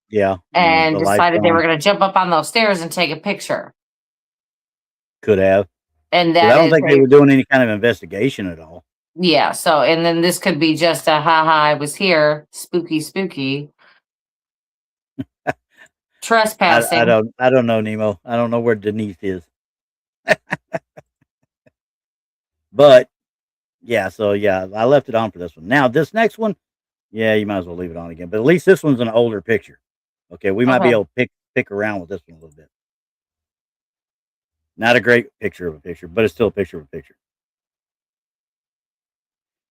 Yeah. and the lights decided they on. were going to jump up on those stairs and take a picture. Could have. And But I that don't is think they were doing any kind of investigation at all. yeah. So, and then this could be just a haha, I was here, spooky, spooky. Trespassing. I don't know, Nemo. I don't know where Denise is. But yeah, so yeah, I left it on for this one. Now this next one, yeah, you might as well leave it on again. But at least this one's an older picture. Okay, we might be able to pick around with this one a little bit. Not a great picture of a picture, but it's still a picture of a picture.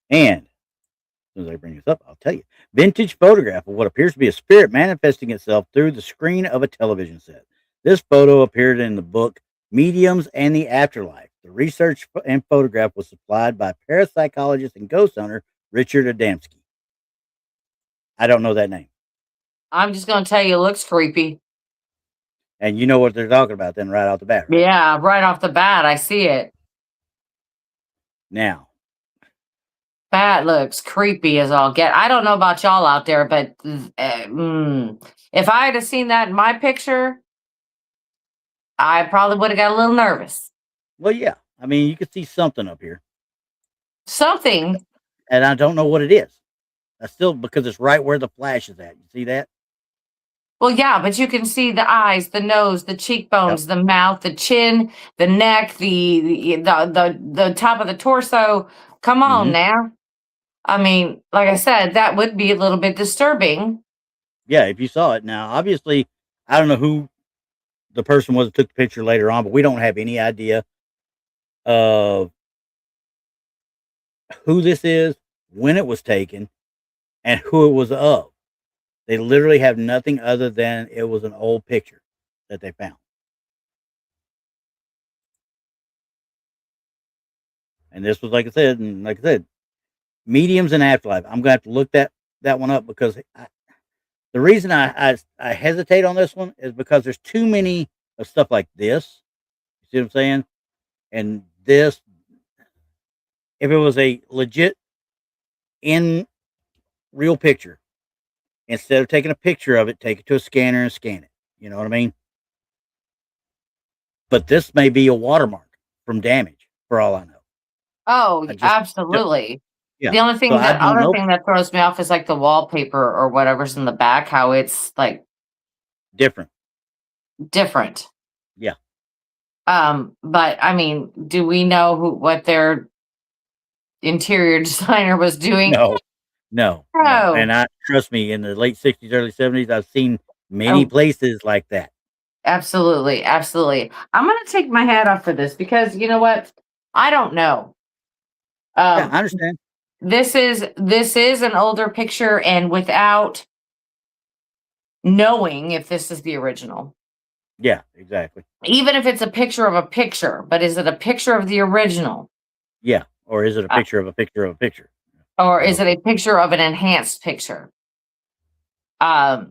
And as soon as I bring this up, I'll tell you. Vintage photograph of what appears to be a spirit manifesting itself through the screen of a television set. This photo appeared in the book Mediums and the Afterlife. The research and photograph was supplied by parapsychologist and ghost hunter Richard Adamski. I don't know that name. I'm just going to tell you, it looks creepy. And you know what they're talking about then right off the bat, right? Yeah, right off the bat, I see it. Now. That looks creepy as all get. I don't know about y'all out there, but if I had seen that in my picture, I probably would have got a little nervous. Well, yeah. I mean, you could see something up here. Something. And I don't know what it is. I still, because it's right where the flash is at. You see that? Well, yeah, but you can see the eyes, the nose, the cheekbones, the mouth, the chin, the neck, the top of the torso. Come on now. I mean, like I said, that would be a little bit disturbing. Yeah, if you saw it. Now, obviously, I don't know who the person was that took the picture later on, but we don't have any idea of who this is, when it was taken, and who it was of. They literally have nothing other than it was an old picture that they found. And this was, like I said, mediums and afterlife. I'm gonna have to look that one up because the reason I hesitate on this one is because there's too many of stuff like this. You see what I'm saying? And this, if it was a legit in real picture, instead of taking a picture of it, take it to a scanner and scan it. You know what I mean? But this may be a watermark from damage, for all I know. Oh, absolutely. Yeah. The only thing other thing that throws me off is like the wallpaper or whatever's in the back, how it's like different. Yeah. But I mean, do we know what their interior designer was doing? No. And trust me, in the late 60s, early 70s, I've seen many places like that. Absolutely. Absolutely. I'm going to take my hat off for this because you know what? I don't know. Yeah, I understand. This is an older picture, and without knowing if this is the original. Yeah, exactly. Even if it's a picture of a picture, but is it a picture of the original? Yeah. Or is it a picture of a picture of a picture? Or is it a picture of an enhanced picture? I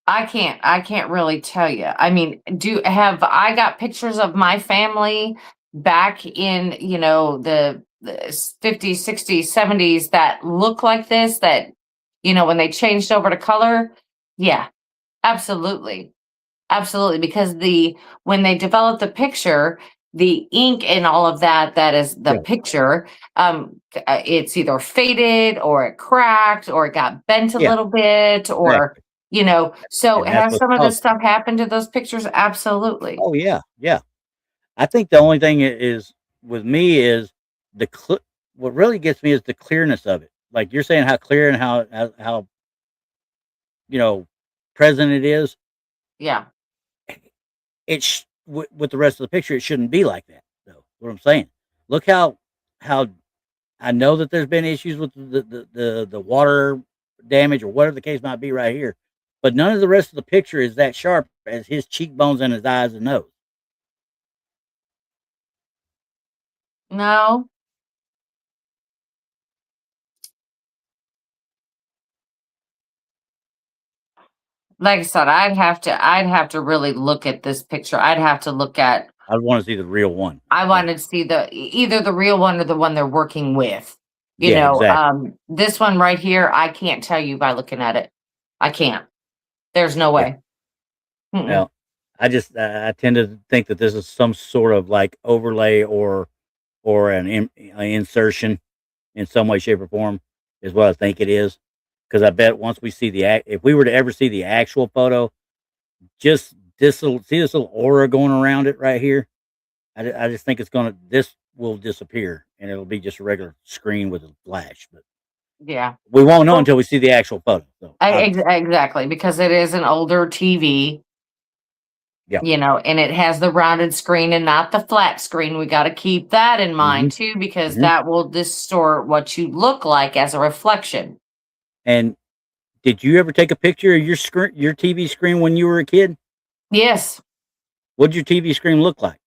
can't really tell you. I mean, have I got pictures of my family back in, the 50s, 60s, 70s that look like this, that, when they changed over to color? Yeah, absolutely. Absolutely. Because when they developed the picture, the ink and all of that is the picture. It's either faded or it cracked or it got bent a little bit or, so has some of this stuff happened to those pictures? Absolutely. Oh yeah. Yeah. I think the only thing is with me is what really gets me is the clearness of it. Like you're saying, how clear and how present it is. Yeah. It's with the rest of the picture, it shouldn't be like that, though. What I'm saying, look how I know that there's been issues with the water damage or whatever the case might be right here, but none of the rest of the picture is that sharp as his cheekbones and his eyes and nose. No. Like I said, I'd have to really look at this picture. I'd have to look at. I'd want to see the real one. I wanted to see either the real one or the one they're working with. Exactly. This one right here, I can't tell you by looking at it. I can't. There's no way. Yeah. Well, I tend to think that this is some sort of like overlay or an insertion in some way, shape, or form is what I think it is. Because I bet once we see if we were to ever see the actual photo, just this little aura going around it right here. I just think this will disappear and it'll be just a regular screen with a flash. But yeah, we won't know until we see the actual photo. So, exactly, because it is an older TV. Yeah. And it has the rounded screen and not the flat screen. We got to keep that in mind too, because that will distort what you look like as a reflection. And did you ever take a picture of your TV screen when you were a kid? Yes. What did your TV screen look like?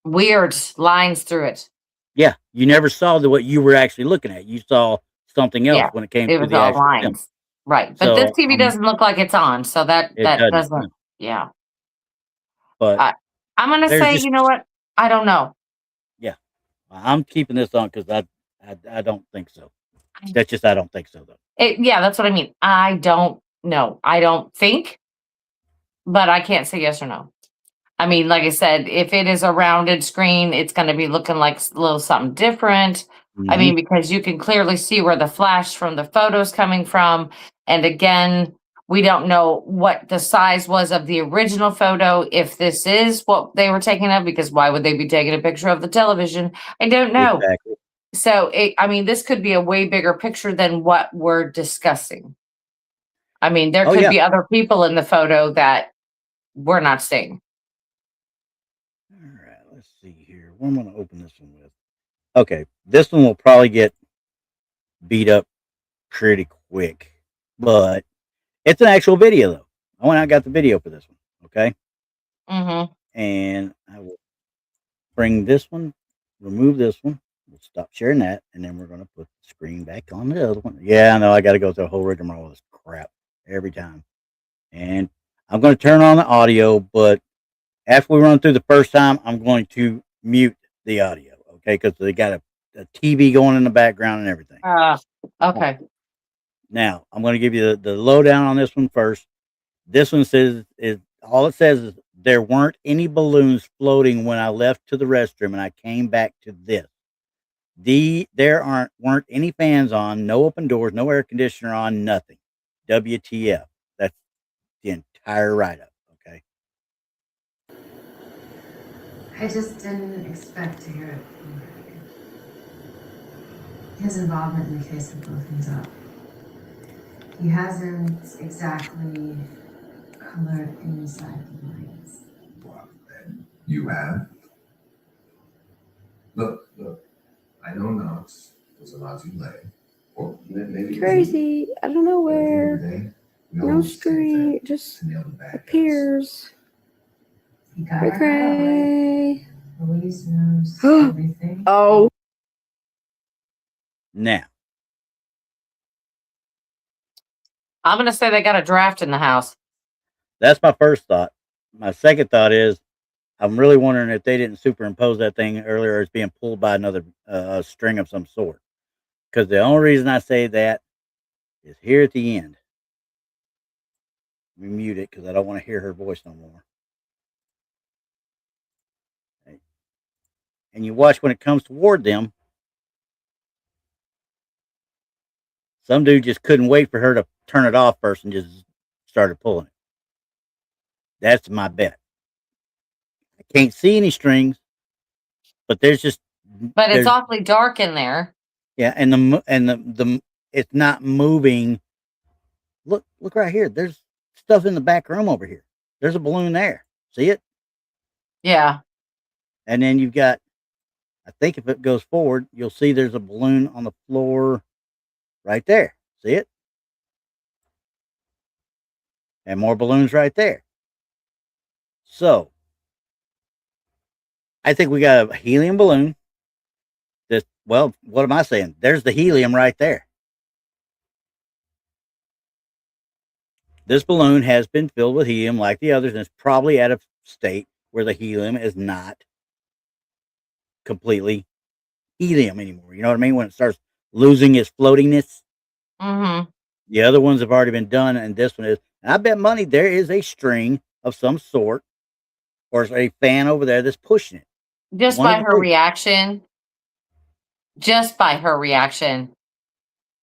Weird lines through it. Yeah, you never saw what you were actually looking at. You saw something else when it came to the all actual lines. film. Right. But this TV doesn't look like it's on, so that doesn't. Yeah. But I'm going to say, you know what? I don't know. Yeah. I'm keeping this on because I don't think so. That's just, I don't think so, though. That's what I mean. I don't know. I don't think, but I can't say yes or no. I mean, like I said, if it is a rounded screen, it's going to be looking like a little something different. I mean, because you can clearly see where the flash from the photo's coming from. And again, We don't know what the size was of the original photo, if this is what they were taking of, because why would they be taking a picture of the television? I don't know. Exactly. So, I mean, this could be a way bigger picture than what we're discussing. I mean, there could be other people in the photo that we're not seeing. All right, let's see here. What am I going to open this one with? Okay, this one will probably get beat up pretty quick, but it's an actual video, though. I went out and got the video for this one, okay? Mm-hmm. And I will bring this one, remove this one. We'll stop sharing that, and then we're going to put the screen back on the other one. Yeah, I know. I got to go through a whole rigmarole of this crap every time. And I'm going to turn on the audio, but after we run through the first time, I'm going to mute the audio, okay? Because they got a TV going in the background and everything. Okay. Now, I'm going to give you the lowdown on this one first. This one says, all it says is there weren't any balloons floating when I left to the restroom and I came back to this. There weren't any fans on, no open doors, no air conditioner on, nothing. WTF. That's the entire write-up, okay? I just didn't expect to hear it from Randy. His involvement in the case would blow things up. He hasn't exactly colored inside the lines. Well, then you have. Look, I know Knox was a lousy leg. Or maybe Crazy, out of nowhere. No street, just appears. He got her Cray. Louise knows everything. Oh. Now, I'm going to say they got a draft in the house. that's my first thought. My second thought is I'm really wondering if they didn't superimpose that thing earlier or it's being pulled by another string of some sort. Because the only reason I say that is here at the end. Let me mute it because I don't want to hear her voice no more. Okay. And you watch when it comes toward them. Some dude just couldn't wait for her to turn it off first and just started pulling it. That's my bet. I can't see any strings, but there's just. But it's awfully dark in there. Yeah, and the it's not moving. Look right here. There's stuff in the back room over here. There's a balloon there. See it? Yeah. And then you've got, I think if it goes forward, you'll see there's a balloon on the floor right there. See it? And more balloons right there. So, I think we got a helium balloon. Well, what am I saying? There's the helium right there. This balloon has been filled with helium like the others, and it's probably at a state where the helium is not completely helium anymore. You know what I mean? When it starts losing its floatiness. Mm-hmm. The other ones have already been done, and this one is. And I bet money there is a string of some sort, or is a fan over there that's pushing it. Just by her reaction. Just by her reaction,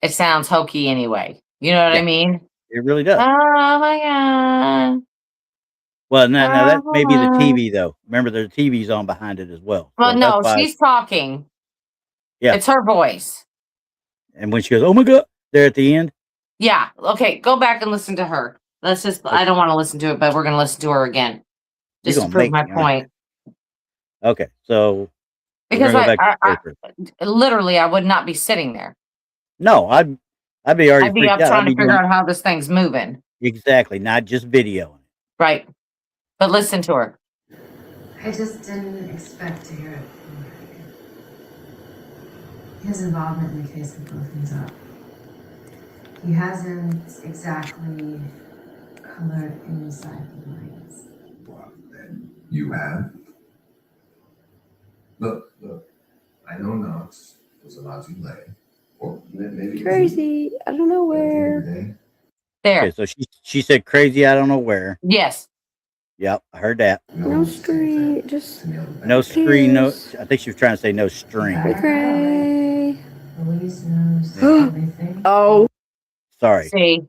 it sounds hokey anyway. You know what I mean? It really does. Oh my God. Well, now that may be the TV, though. Remember, there's TVs on behind it as well. Well, So no, she's talking. Yeah. It's her voice. And when she goes, oh my God, there at the end. Yeah. Okay, go back and listen to her. Let's just, I don't want to listen to it, but we're going to listen to her again. Just to prove my point. Okay, so. Because literally, I would not be sitting there. No, I'd be already. I'd be up trying to figure out how this thing's moving. Exactly, not just videoing. Right, but listen to her. I just didn't expect to hear it from Randy. His involvement in the case would blow things up. He hasn't exactly colored inside the lines. Well, then you have. Look, I know Knox was a lousy leg. Or maybe Crazy, out of nowhere. There. Okay, so she said crazy, I don't know where. Yes. Yep, I heard that. No street, just no screen, no. I think she was trying to say no string. Cray. Louise knows everything. Oh. Sorry. See,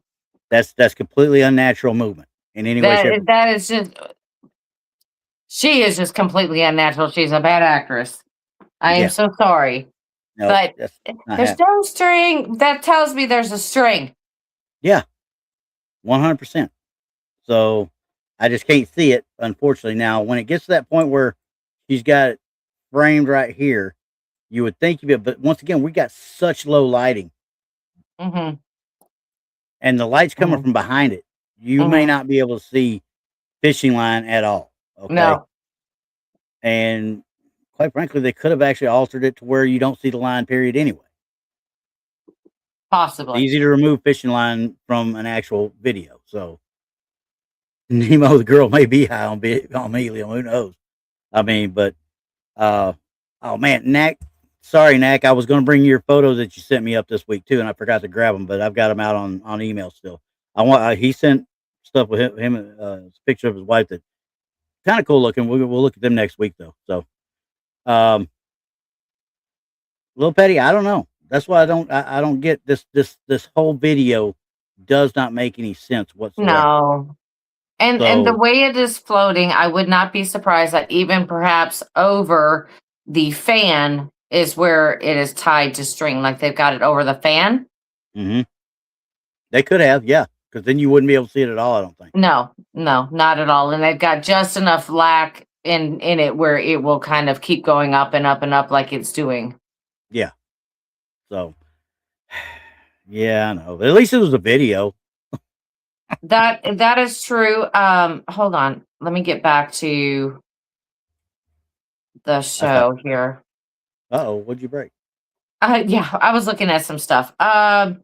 That's completely unnatural movement in any way, shape, or That is just, she is just completely unnatural. She's a bad actress. I am Yeah. so sorry. No, But that's not there's happening. no string. That tells me there's a string. Yeah, 100%. So I just can't see it, unfortunately. Now, when it gets to that point where she's got it framed right here, you would think of it, but once again, we got such low lighting, Mm-hmm. and the light's coming Mm-hmm. from behind it. You may Mm-hmm. not be able to see fishing line at all. Okay. No, And quite frankly, they could have actually altered it to where you don't see the line period anyway. It's possibly. easy to remove fishing line from an actual video. So Nemo, the girl may be high on helium. Who knows? I mean, but oh man, Knack. Sorry, Knack. I was going to bring your photos that you sent me up this week too, and I forgot to grab them, but I've got them out on email still. I want. He sent stuff with him picture of his wife that kind of cool looking. We'll look at them next week though. So, Lil Petty, I don't know. That's why I don't get this whole video does not make any sense whatsoever. No. And the So way it is floating, I would not be surprised that even perhaps over the fan is where it is tied to string, like they've got it over the fan. mhm. They could have, yeah, because then you wouldn't be able to see it at all. I don't think. No, not at all. And they've got just enough lack in it where it will kind of keep going up and up and up like it's doing. Yeah. So, yeah, I know. But at least it was a video. That is true. Hold on. Let me get back to the show here. Oh, what'd you break? Yeah, I was looking at some stuff. Hold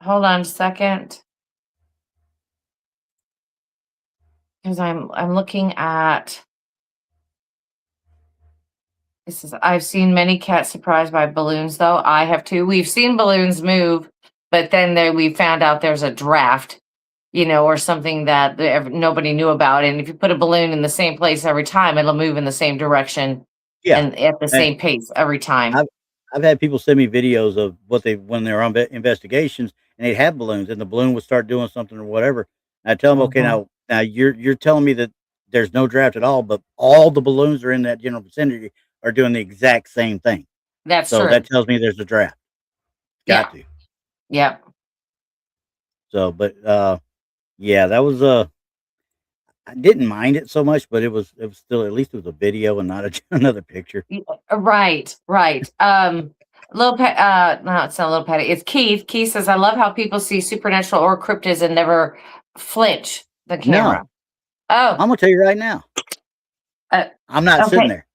on a second. Because I'm looking at this is I've seen many cats surprised by balloons, though. I have too. We've seen balloons move, but then we found out there's a draft, or something that nobody knew about. And if you put a balloon in the same place every time, it'll move in the same direction and at the same pace every time. I've had people send me videos of when they're on investigations and they'd have balloons and the balloon would start doing something or whatever. And I tell them, okay, now you're telling me that there's no draft at all, but all the balloons are in that general vicinity are doing the exact same thing. That's so true. that tells me there's a draft. Got to. Yep. So, but yeah, that was I didn't mind it so much, but it was still, at least it was a video and not another picture. Right. No, it's not Little Patty. It's Keith. Keith says, I love how people see supernatural or cryptids and never flinch the camera. No. Oh, I'm gonna tell you right now. I'm not sitting there.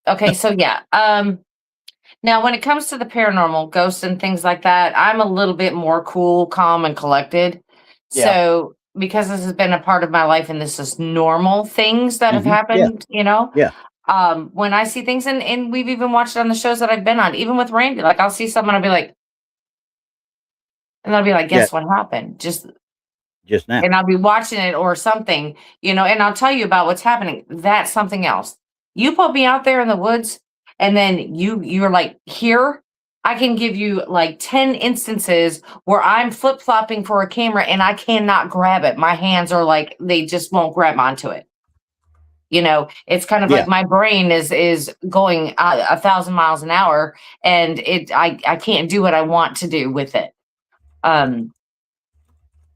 Okay, so yeah. Now when it comes to the paranormal, ghosts and things like that, I'm a little bit more cool, calm, and collected. Yeah. So because this has been a part of my life and this is normal things that have happened, Yeah. When I see things, and we've even watched it on the shows that I've been on, even with Randy, like I'll see someone, I'll be like, and I'll be like, guess what happened? Just now. And I'll be watching it or something, and I'll tell you about what's happening. That's something else. You put me out there in the woods and then you're like, here, I can give you like 10 instances where I'm flip-flopping for a camera and I cannot grab it. My hands are like, they just won't grab onto it. It's kind of like my brain is going 1,000 miles an hour and I can't do what I want to do with it.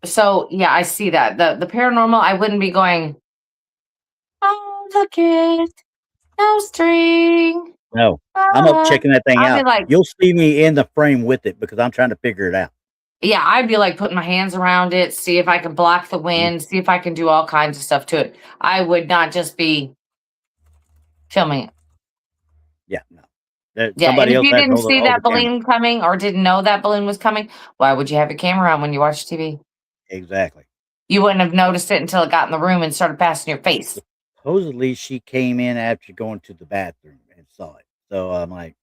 So yeah, I see that. The paranormal, I wouldn't be going, oh, look it, no string. No, I'm up checking that thing out. Like, you'll see me in the frame with it because I'm trying to figure it out. Yeah, I'd be like putting my hands around it, see if I can block the wind, see if I can do all kinds of stuff to it. I would not just be filming it. Yeah, no. And if you didn't see that balloon coming or didn't know that balloon was coming, why would you have your camera on when you watch TV? Exactly. You wouldn't have noticed it until it got in the room and started passing your face. Supposedly, she came in after going to the bathroom and saw it. So I'm like,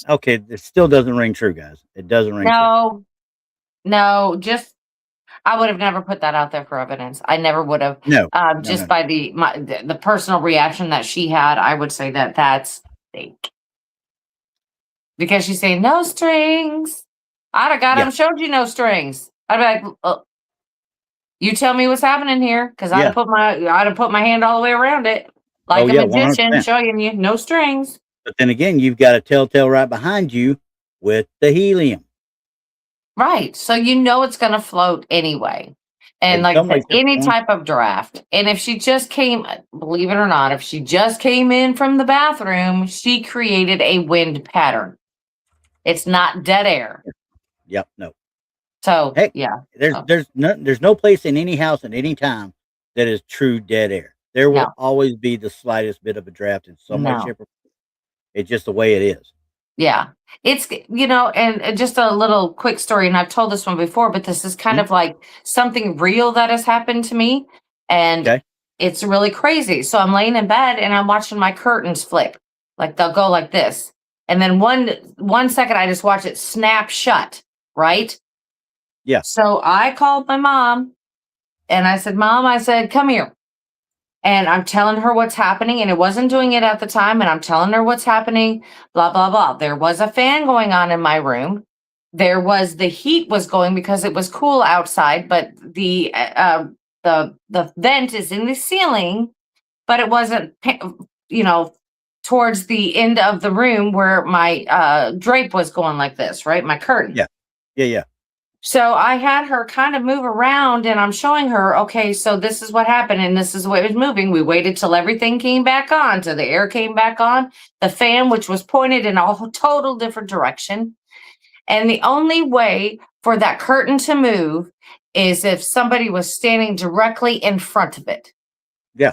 okay, it still doesn't ring true, guys. It doesn't ring true. No, I would have never put that out there for evidence. I never would have. No. By the personal reaction that she had, I would say that that's fake. Because she's saying no strings. I'd have got him, showed you no strings. I'd be like, you tell me what's happening here, because Yeah. I'd have put my hand all the way around it, like Oh, a yeah, magician 100%. showing you no strings. But then again, you've got a telltale right behind you with the helium. Right. So you know it's going to float anyway. And In like some I said, ways, any type of draft. And if she just came, believe it or not, if she just came in from the bathroom, she created a wind pattern. It's not dead air. Yep, no. So Heck, yeah. there's no place in any house at any time that is true dead air. There will No. always be the slightest bit of a draft in some way, No. shape, or form. It's just the way it is. Yeah. It's, and just a little quick story, and I've told this one before, but this is kind of like something real that has happened to me. And Okay. it's really crazy. So I'm laying in bed and I'm watching my curtains flip. Like they'll go like this. And then one second I just watch it snap shut. Right. Yeah. So I called my mom and I said, Mom, I said, come here. And I'm telling her what's happening, and it wasn't doing it at the time. And I'm telling her what's happening, blah, blah, blah. There was a fan going on in my room. The heat was going because it was cool outside, but the vent is in the ceiling, but it wasn't, towards the end of the room where my drape was going like this, right? My curtain. Yeah. Yeah. Yeah. So I had her kind of move around, and I'm showing her, okay, so this is what happened and this is the way it was moving. We waited till everything came back on, till the air came back on, the fan, which was pointed in a total different direction. And the only way for that curtain to move is if somebody was standing directly in front of it. Yeah.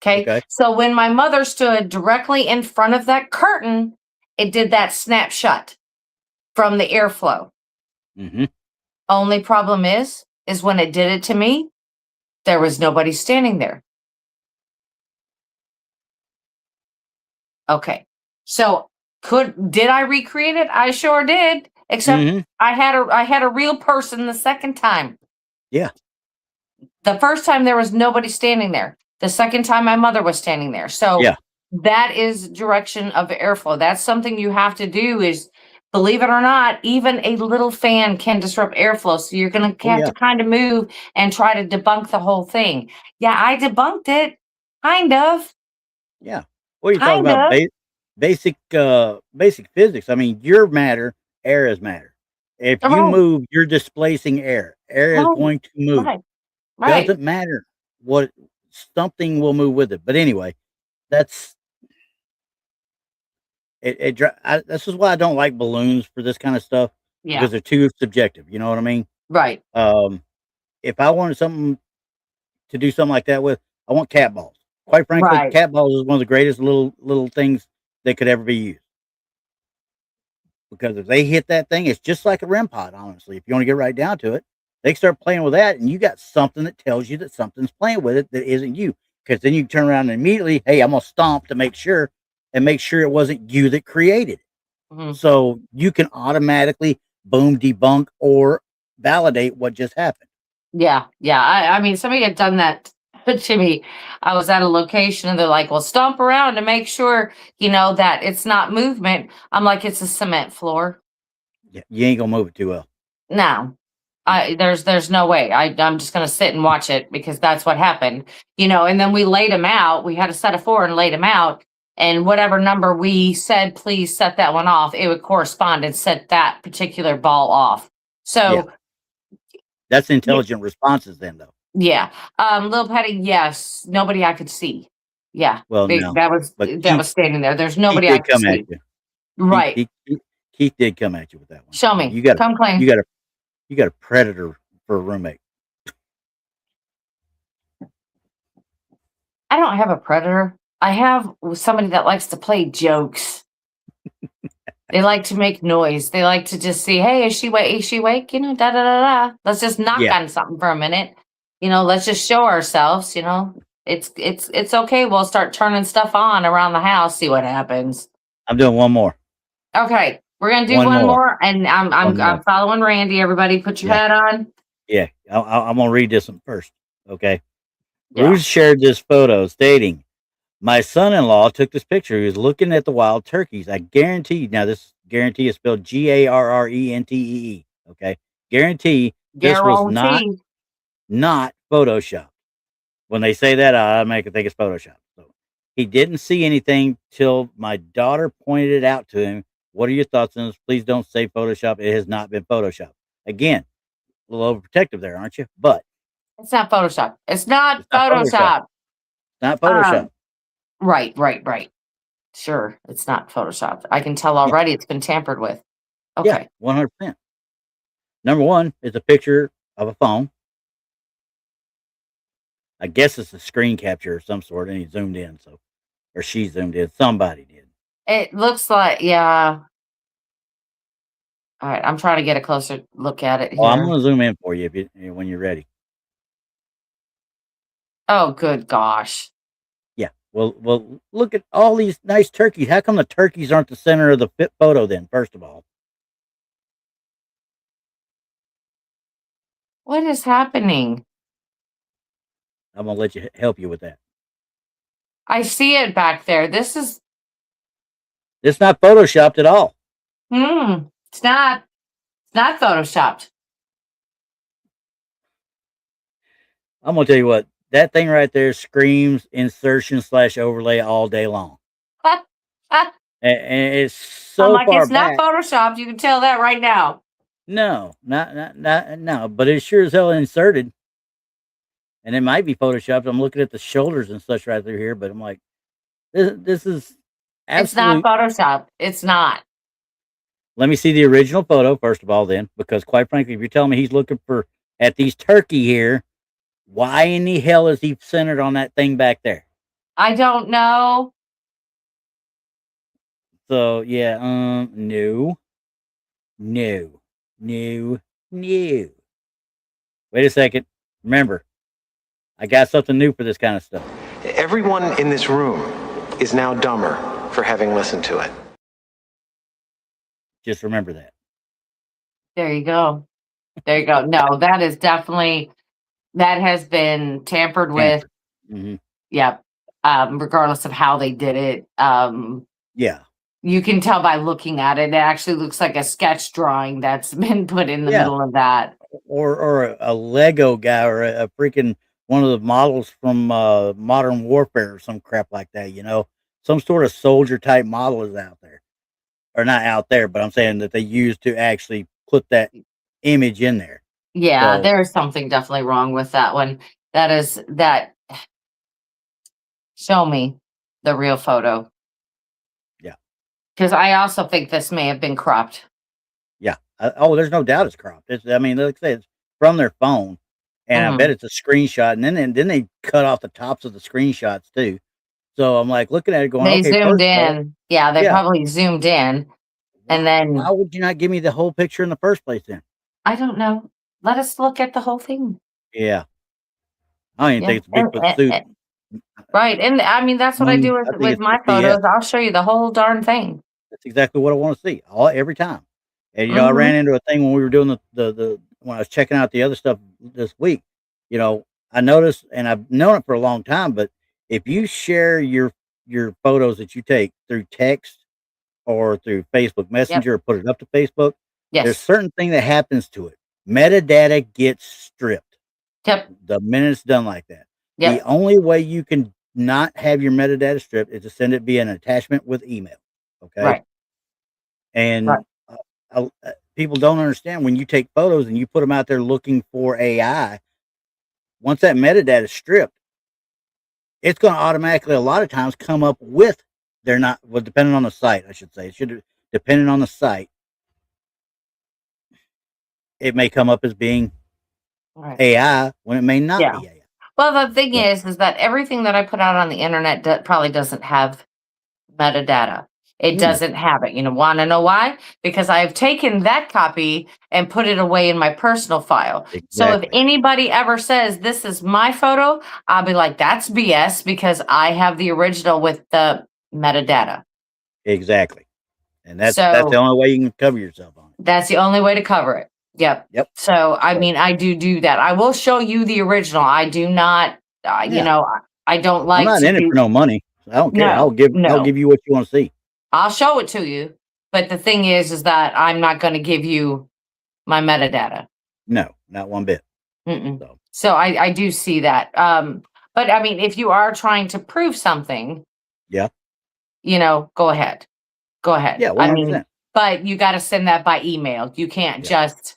Okay. So when my mother stood directly in front of that curtain, it did that snap shut from the airflow. Mm-hmm. Only problem is when it did it to me, there was nobody standing there. Okay. So did I recreate it? I sure did. Except I had a real person the second time. Yeah. The first time there was nobody standing there. The second time my mother was standing there. So that is direction of airflow. That's something you have to do is, believe it or not, even a little fan can disrupt airflow. So you're going to have to kind of move and try to debunk the whole thing. Yeah, I debunked it. Kind of. Yeah. What are you talking about? Basic physics. I mean, you're matter, air is matter. If you move, you're displacing air. Air is going to move. Right. Doesn't matter what, something will move with it. But anyway, that's this is why I don't like balloons for this kind of stuff. Yeah. Because they're too subjective. You know what I mean? Right. If I wanted something to do something like that with, I want cat balls. Quite frankly, cat balls is one of the greatest little things that could ever be used. Because if they hit that thing, it's just like a REM pod, honestly. If you want to get right down to it, they start playing with that, and you got something that tells you that something's playing with it that isn't you. Because then you turn around and immediately, hey, I'm going to stomp to make sure it wasn't you that created it. Mm-hmm. So you can automatically debunk or validate what just happened. Yeah. Yeah. I mean, somebody had done that to me. I was at a location and they're like, well, stomp around to make sure, that it's not movement. I'm like, it's a cement floor. Yeah, you ain't going to move it too well. No. There's no way. I'm just going to sit and watch it because that's what happened, and then we laid them out. We had a set of 4 and laid them out, and whatever number we said, please set that one off, it would correspond and set that particular ball off. So that's intelligent responses then, though. Yeah. Little Petty, yes. Nobody I could see. Yeah. Well, no. That was standing there. There's nobody I could see. Right. Keith did come at you with that one. Show me. Come claim. You got a predator for a roommate. I don't have a predator. I have somebody that likes to play jokes. They like to make noise. They like to just see, hey, is she awake? Is she awake? Da da da da. Let's just knock on something for a minute. Let's just show ourselves. It's okay. We'll start turning stuff on around the house. See what happens. I'm doing one more. Okay, we're gonna do one more, and I'm following Randy. Everybody, put your hat on. Yeah, I'm gonna read this one first. Okay. Ruth shared this photo stating, "My son-in-law took this picture. He was looking at the wild turkeys. I guarantee." Now, this guarantee is spelled GARRENTEE. Okay, guarantee This was Guarantee. not Photoshop. When they say that, I make it think it's Photoshop. So he didn't see anything till my daughter pointed it out to him. What are your thoughts on this? Please don't say Photoshop. It has not been Photoshop. Again, a little overprotective there, aren't you? But It's not Photoshop. It's not it's not Photoshop. Photoshop. Not Photoshop. Right. Sure, it's not Photoshop. I can tell already it's been tampered with. Yeah, Okay. 100%. Number one is a picture of a phone. I guess it's a screen capture of some sort, and he zoomed in, or she zoomed in. Somebody did. It looks like, yeah. All right, I'm trying to get a closer look at it Oh, I'm here. going to zoom in for you when you're ready. Oh, good gosh. Yeah. Well, look at all these nice turkeys. How come the turkeys aren't the center of the photo then, first of all? What is happening? I'm going to let you help you with that. I see it back there. This is, It's not Photoshopped at all. it's not Photoshopped. I'm going to tell you what, that thing right there screams insertion/overlay all day long. And it's so I'm like, far it's not back. Photoshopped. You can tell that right now. No, no, but it sure as hell inserted. And it might be Photoshopped. I'm looking at the shoulders and such right through here, but I'm like, this is It's not absolute. Photoshopped. It's not. Let me see the original photo first of all, then, because quite frankly, if you're telling me he's looking at these turkey here, why in the hell is he centered on that thing back there? I don't know. So yeah, no. Wait a second. Remember, I got something new for this kind of stuff. Everyone in this room is now dumber for having listened to it. Just remember that. There you go. No, that is definitely, that has been tampered with. Mm-hmm. Yep. Regardless of how they did it. Yeah. You can tell by looking at it. It actually looks like a sketch drawing that's been put in the middle of that. Or a Lego guy or a freaking one of the models from Modern Warfare or some crap like that, some sort of soldier type model is out there, or not out there, but I'm saying that they used to actually put that image in there. Yeah, So, there's something definitely wrong with that one. That show me the real photo. Yeah. Because I also think this may have been cropped. Yeah. There's no doubt it's cropped. Like I say, it's from their phone, and I bet it's a screenshot, and then they cut off the tops of the screenshots too. So I'm like looking at it going, They okay, zoomed in. Yeah, they probably zoomed in. And then why would you not give me the whole picture in the first place then? I don't know. Let us look at the whole thing. Yeah. I don't even think it's a Bigfoot suit. Right. And I mean, that's what I do with my photos. I'll show you the whole darn thing. That's exactly what I want to see every time. And, I ran into a thing when we were doing when I was checking out the other stuff this week, I noticed, and I've known it for a long time, but if you share your photos that you take through text or through Facebook Messenger or put it up to Facebook, there's certain thing that happens to it. Metadata gets stripped. Yep. The minute it's done like that. Yep. The only way you can not have your metadata stripped is to send it via an attachment with email. Okay. Right. And people don't understand when you take photos and you put them out there looking for AI, once that metadata is stripped, it's going to automatically a lot of times come up with depending on the site, I should say. It should, depending on the site, it may come up as being AI when it may not be AI. Well, the thing is that everything that I put out on the internet probably doesn't have metadata. It doesn't have it. You want to know why? Because I've taken that copy and put it away in my personal file. Exactly. So if anybody ever says this is my photo, I'll be like, that's BS because I have the original with the metadata. Exactly. And that's the only way you can cover yourself on it. That's the only way to cover it. Yep. So, I mean, I do that. I will show you the original. I do not, I don't like I'm not in it for no money. I don't care. I'll give you what you want to see. I'll show it to you. But the thing is that I'm not going to give you my metadata. No. not one bit. Mm-mm. So So I do see that. But I mean, if you are trying to prove something, yeah, go ahead. Go ahead. yeah, I 100%. mean, but you got to send that by email. You can't Yeah. just,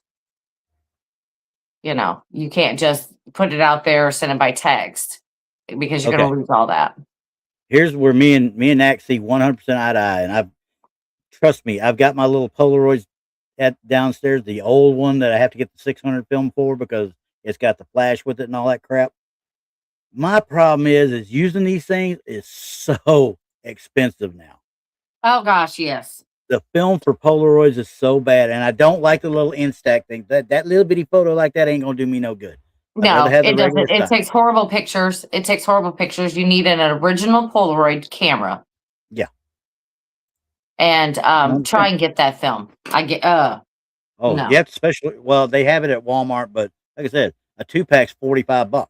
you can't just put it out there or send it by text because you're Okay. going to lose all that. Here's where me and Nack see 100% eye to eye, and trust me, I've got my little Polaroids at downstairs, the old one that I have to get the 600 film for because it's got the flash with it and all that crap. My problem is using these things is so expensive now. Oh gosh, yes. The film for Polaroids is so bad, and I don't like the little Instax thing. That little bitty photo like that ain't gonna do me no good. I'd rather No, have the it regular doesn't. It stuff. takes horrible pictures. It takes horrible pictures. You need an original Polaroid camera. Yeah. And try 100%. and get that film. Oh, No. you have to specially. Well, they have it at Walmart, but like I said, a 2-pack's $45.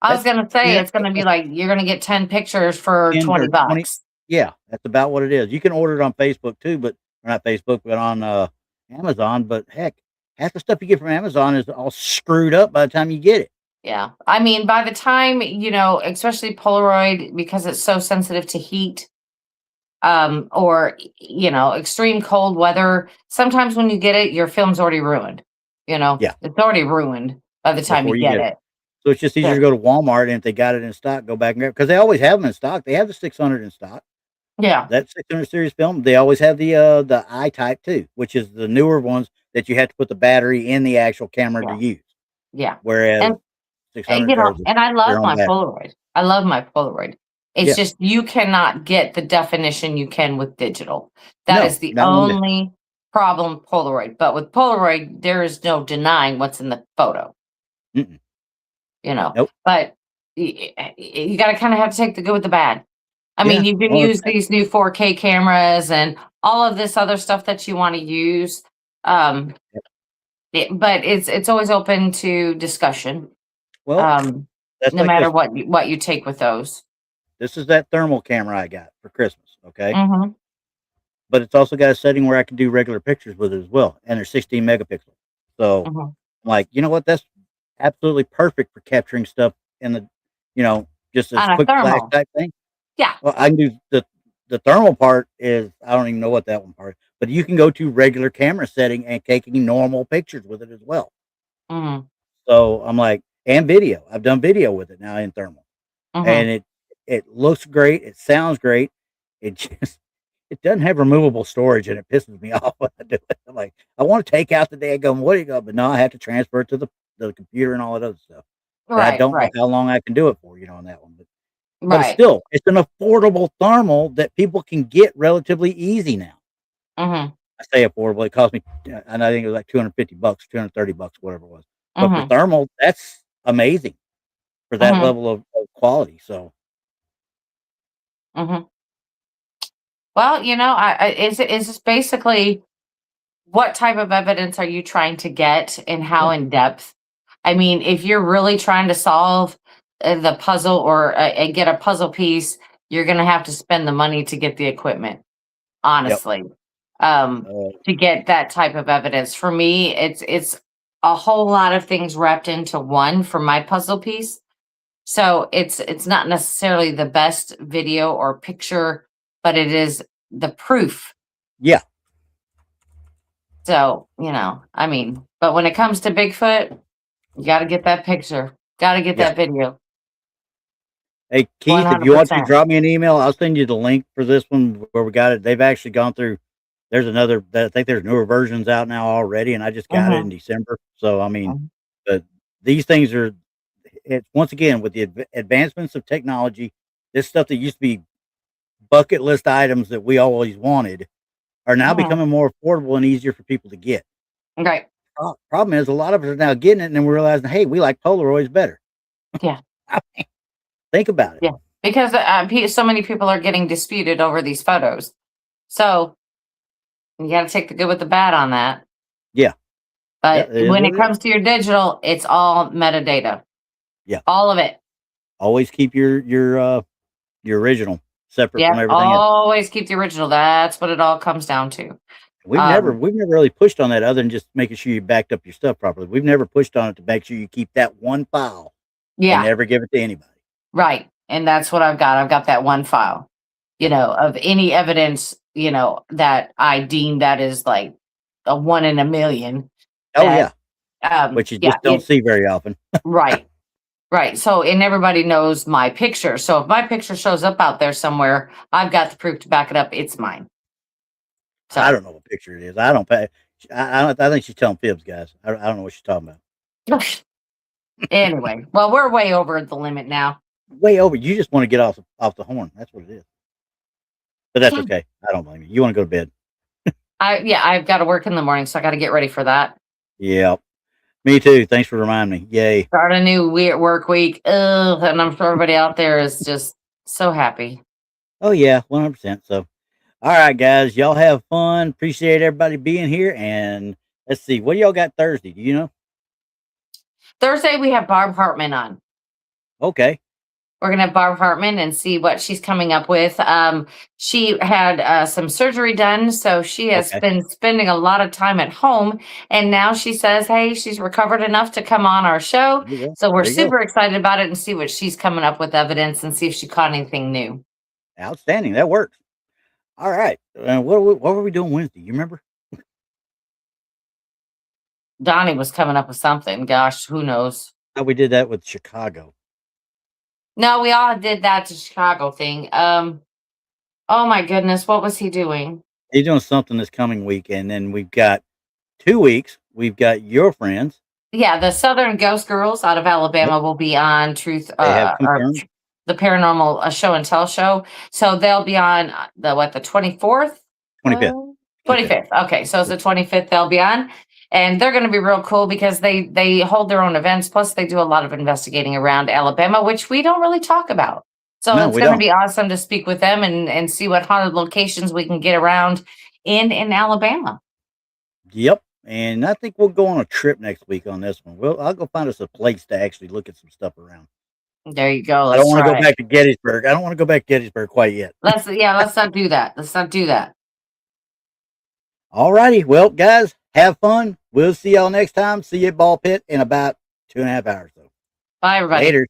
I was That's gonna say yeah, it's gonna be that's like you're gonna get 10 pictures for 10 20 or 20. bucks. Yeah, that's about what it is. You can order it on Facebook too, but or not Facebook, but on Amazon. But heck, half the stuff you get from Amazon is all screwed up by the time you get it. Yeah. I mean, by the time, especially Polaroid, because it's so sensitive to heat, or extreme cold weather, sometimes when you get it, your film's already ruined. Yeah, It's already ruined by the time before you you get get it. it. So it's just easier Yeah. to go to Walmart, and if they got it in stock, go back and grab it because they always have them in stock. They have the 600 in stock. Yeah. That 600 series film, they always have the I type too, which is the newer ones that you have to put the battery in the actual camera to Yeah. use. Yeah. Whereas And 600 are and I their love own my battery. Polaroid. I love my Polaroid. It's Yeah. just you cannot get the definition you can with digital. That No, is the not one bit. only problem with Polaroid. But with Polaroid, there is no denying what's in the photo. Mm-mm. Nope. But you got to kind of have to take the good with the bad. I mean, Yeah, you can 100%. use these new 4K cameras and all of this other stuff that you want to use. But it's always open to discussion. Well, that's No like matter this. what you take with those. This is that thermal camera I got for Christmas. Okay. Mm-hmm. But it's also got a setting where I can do regular pictures with it as well. And they're 16 megapixels. So Mm-hmm. I'm like, you know what? That's absolutely perfect for capturing stuff in the, just as On a quick flash thermal. type thing. Yeah. Well, I can do the thermal part is, I don't even know what that one part is, but you can go to regular camera setting and taking normal pictures with it as well. Mm-hmm. So I'm like, and video. I've done video with it now in thermal. Mm-hmm. And it looks great. It sounds great. It doesn't have removable storage, and it pisses me off when I do it. I'm like, I want to take out the daggone what do you go, but no, I have to transfer it to the computer and all that other stuff. And I don't know how long I can do it for, on that one. But it's still, it's an affordable thermal that people can get relatively easy now. Mm-hmm. I say affordable. It cost me, and I think it was like $250, $230, whatever it was. But Mm-hmm. for thermal, that's amazing for that level of quality. So. Mm-hmm. Well, is this basically what type of evidence are you trying to get and how in depth? I mean, if you're really trying to solve the puzzle or get a puzzle piece, you're going to have to spend the money to get the equipment, honestly, to get that type of evidence. For me, it's a whole lot of things wrapped into one for my puzzle piece. So it's not necessarily the best video or picture, but it is the proof. Yeah. So, I mean, but when it comes to Bigfoot, you got to get that picture, got to get that video. Hey, Keith, if you want to 100%. drop me an email, I'll send you the link for this one where we got it. They've actually gone through. There's another. I think there's newer versions out now already, and I just got it in December. So I mean, but these things are. It's once again with the advancements of technology, this stuff that used to be bucket list items that we always wanted are now becoming more affordable and easier for people to get. Right. Problem is, a lot of us are now getting it, and then we're realizing, hey, we like Polaroids better. Yeah. I mean, think about it. Yeah, because so many people are getting disputed over these photos. So you got to take the good with the bad on that. Yeah. But when it comes to your digital, it's all metadata. Yeah. All of it. Always keep your original separate from everything else. Always keep the original. That's what it all comes down to. We've never really pushed on that other than just making sure you backed up your stuff properly. We've never pushed on it to make sure you keep that one file and Yeah, never give it to anybody. right. And that's what I've got. I've got that one file, of any evidence, that I deem that is like a 1 in a million. Oh that, yeah, which you yeah, just don't see very often. right. Right. So, and everybody knows my picture. So if my picture shows up out there somewhere, I've got the proof to back it up. It's mine. So I don't know what picture it is. I don't pay. I think she's telling fibs, guys. I don't know what she's talking about. anyway, well, we're way over the limit now. Way over. You just want to get off the horn. That's what it is. But that's okay. I don't blame you. You want to go to bed. I've got to work in the morning, so I got to get ready for that. Yeah. Me too. Thanks for reminding me. Yay. Start a new work week. Ugh, and I'm sure everybody out there is just so happy. Oh yeah, 100%. So, all right, guys, y'all have fun. Appreciate everybody being here. And let's see, what do y'all got Thursday? Do you know? Thursday we have Barb Hartman on. Okay. We're gonna have Barb Hartman and see what she's coming up with. She had some surgery done, so she has been spending a lot of time at home. And now she says, "Hey, she's recovered enough to come on our show." So we're super excited about it and see what she's coming up with evidence and see if she caught anything new. Outstanding. That works. All right. What were we doing Wednesday? You remember? Donnie was coming up with something. Gosh, who knows? Oh, we did that with Chicago. No, we all did that to Chicago thing. Oh my goodness, what was he doing? He's doing something this coming week, and then we've got 2 weeks. We've got your friends. Yeah, the Southern Ghost Girls out of Alabama will be on Truth, the Paranormal Show and Tell show. So they'll be on the 24th? 25th. 25th. Okay, so it's the 25th they'll be on. And they're going to be real cool because they hold their own events. Plus, they do a lot of investigating around Alabama, which we don't really talk about. So it's going to be awesome to speak with them and see what haunted locations we can get around in Alabama. Yep. And I think we'll go on a trip next week on this one. I'll go find us a place to actually look at some stuff around. There you go. I don't want to go back to Gettysburg. I don't want to go back to Gettysburg quite yet. Let's not do that. Let's not do that. All righty. Well, guys, have fun. We'll see y'all next time. See you at Ball Pit in about 2.5 hours. Bye, everybody. Later.